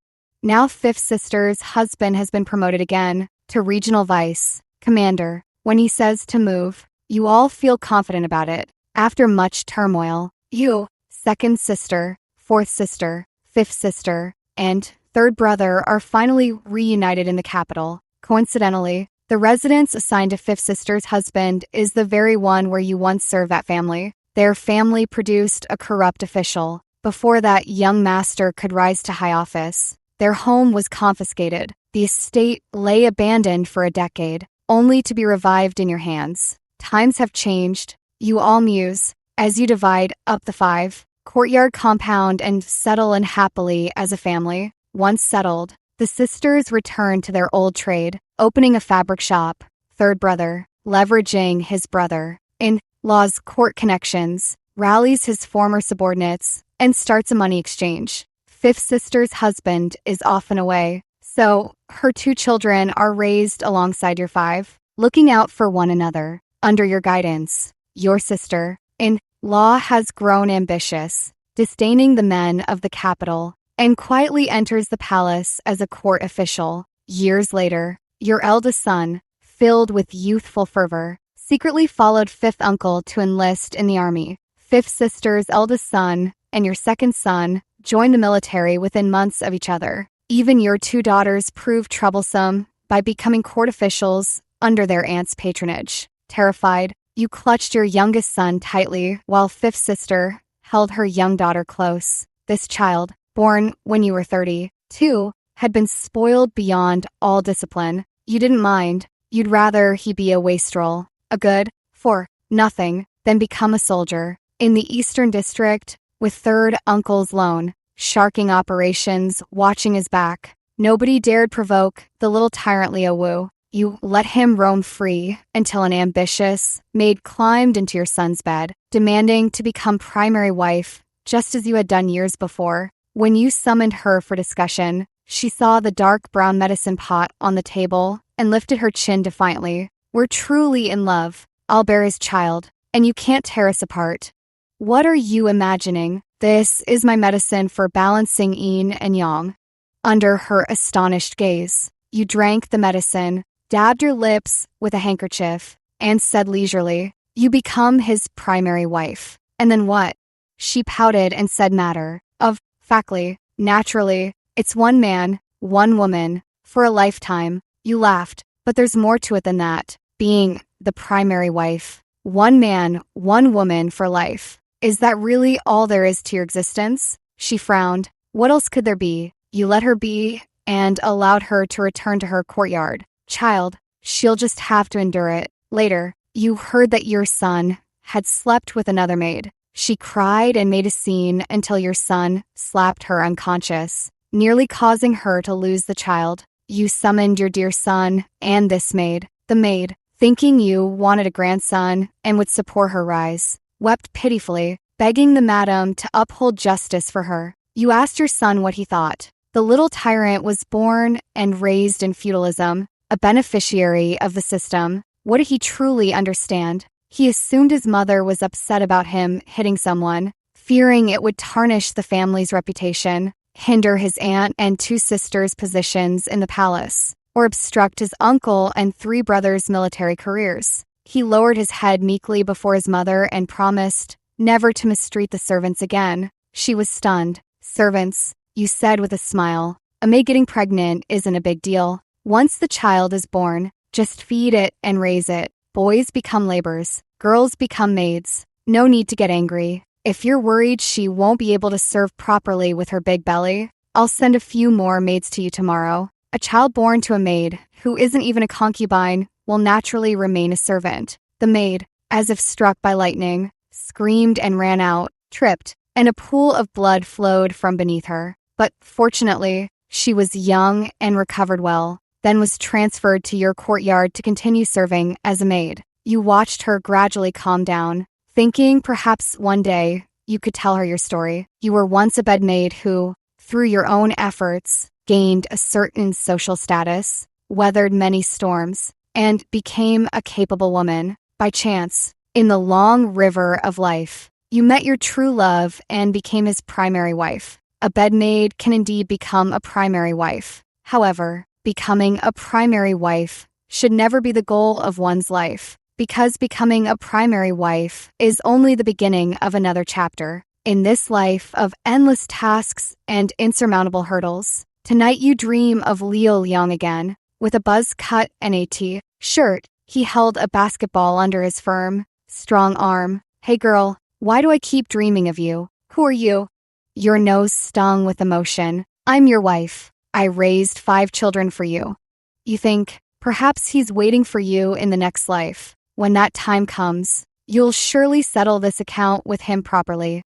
Now fifth sister's husband has been promoted again to regional vice commander. When he says to move, you all feel confident about it. After much turmoil, you, second sister, fourth sister, fifth sister, and third brother are finally reunited in the capital. Coincidentally, the residence assigned to fifth sister's husband is the very one where you once served that family. Their family produced a corrupt official. Before that young master could rise to high office, their home was confiscated. The estate lay abandoned for a decade, only to be revived in your hands. Times have changed. You all muse as you divide up the 5-courtyard compound and settle in happily as a family. Once settled, the sisters return to their old trade, opening a fabric shop. Third brother, leveraging his brother-in-law's court connections, rallies his former subordinates, and starts a money exchange. Fifth sister's husband is often away, so her 2 children are raised alongside your 5, looking out for one another. Under your guidance, your sister-in-law Law has grown ambitious, disdaining the men of the capital, and quietly enters the palace as a court official. Years later, your eldest son, filled with youthful fervor, secretly followed fifth uncle to enlist in the army. Fifth sister's eldest son and your second son joined the military within months of each other. Even your two daughters proved troublesome by becoming court officials under their aunt's patronage. Terrified, you clutched your youngest son tightly while fifth sister held her young daughter close. This child, born when you were 32, had been spoiled beyond all discipline. You didn't mind. You'd rather he be a wastrel, a good for nothing, than become a soldier. In the Eastern District, with third uncle's loan, sharking operations watching his back, nobody dared provoke the little tyrant Leo Wu. You let him roam free until an ambitious maid climbed into your son's bed, demanding to become primary wife, just as you had done years before. When you summoned her for discussion, she saw the dark brown medicine pot on the table and lifted her chin defiantly. We're truly in love. I'll bear his child, and you can't tear us apart. What are you imagining? This is my medicine for balancing yin and yang. Under her astonished gaze, you drank the medicine, dabbed your lips with a handkerchief, and said leisurely, "You become his primary wife." And then what? She pouted and said matter of factly, naturally, it's one man, one woman, for a lifetime. You laughed, but there's more to it than that. Being the primary wife. One man, one woman for life. Is that really all there is to your existence? She frowned. What else could there be? You let her be and allowed her to return to her courtyard. Child, she'll just have to endure it. Later, you heard that your son had slept with another maid. She cried and made a scene until your son slapped her unconscious, nearly causing her to lose the child. You summoned your dear son and this maid. The maid, thinking you wanted a grandson and would support her rise, wept pitifully, begging the madam to uphold justice for her. You asked your son what he thought. The little tyrant was born and raised in feudalism, a beneficiary of the system. What did he truly understand? He assumed his mother was upset about him hitting someone, fearing it would tarnish the family's reputation, hinder his aunt and two sisters' positions in the palace, or obstruct his uncle and three brothers' military careers. He lowered his head meekly before his mother and promised never to mistreat the servants again. She was stunned. Servants, you said with a smile. A maid getting pregnant isn't a big deal. Once the child is born, just feed it and raise it. Boys become laborers. Girls become maids. No need to get angry. If you're worried she won't be able to serve properly with her big belly, I'll send a few more maids to you tomorrow. A child born to a maid, who isn't even a concubine, will naturally remain a servant. The maid, as if struck by lightning, screamed and ran out, tripped, and a pool of blood flowed from beneath her. But fortunately, she was young and recovered well, then was transferred to your courtyard to continue serving as a maid. You watched her gradually calm down, thinking perhaps one day you could tell her your story. You were once a bedmaid who, through your own efforts, gained a certain social status, weathered many storms, and became a capable woman. By chance, in the long river of life, you met your true love and became his primary wife. A bedmaid can indeed become a primary wife. However, becoming a primary wife should never be the goal of one's life, because becoming a primary wife is only the beginning of another chapter. In this life of endless tasks and insurmountable hurdles, tonight you dream of Leo Liang again. With a buzz cut and a T-shirt, he held a basketball under his firm, strong arm. Hey girl, why do I keep dreaming of you? Who are you? Your nose stung with emotion. I'm your wife. I raised 5 children for you. You think, perhaps he's waiting for you in the next life. When that time comes, you'll surely settle this account with him properly.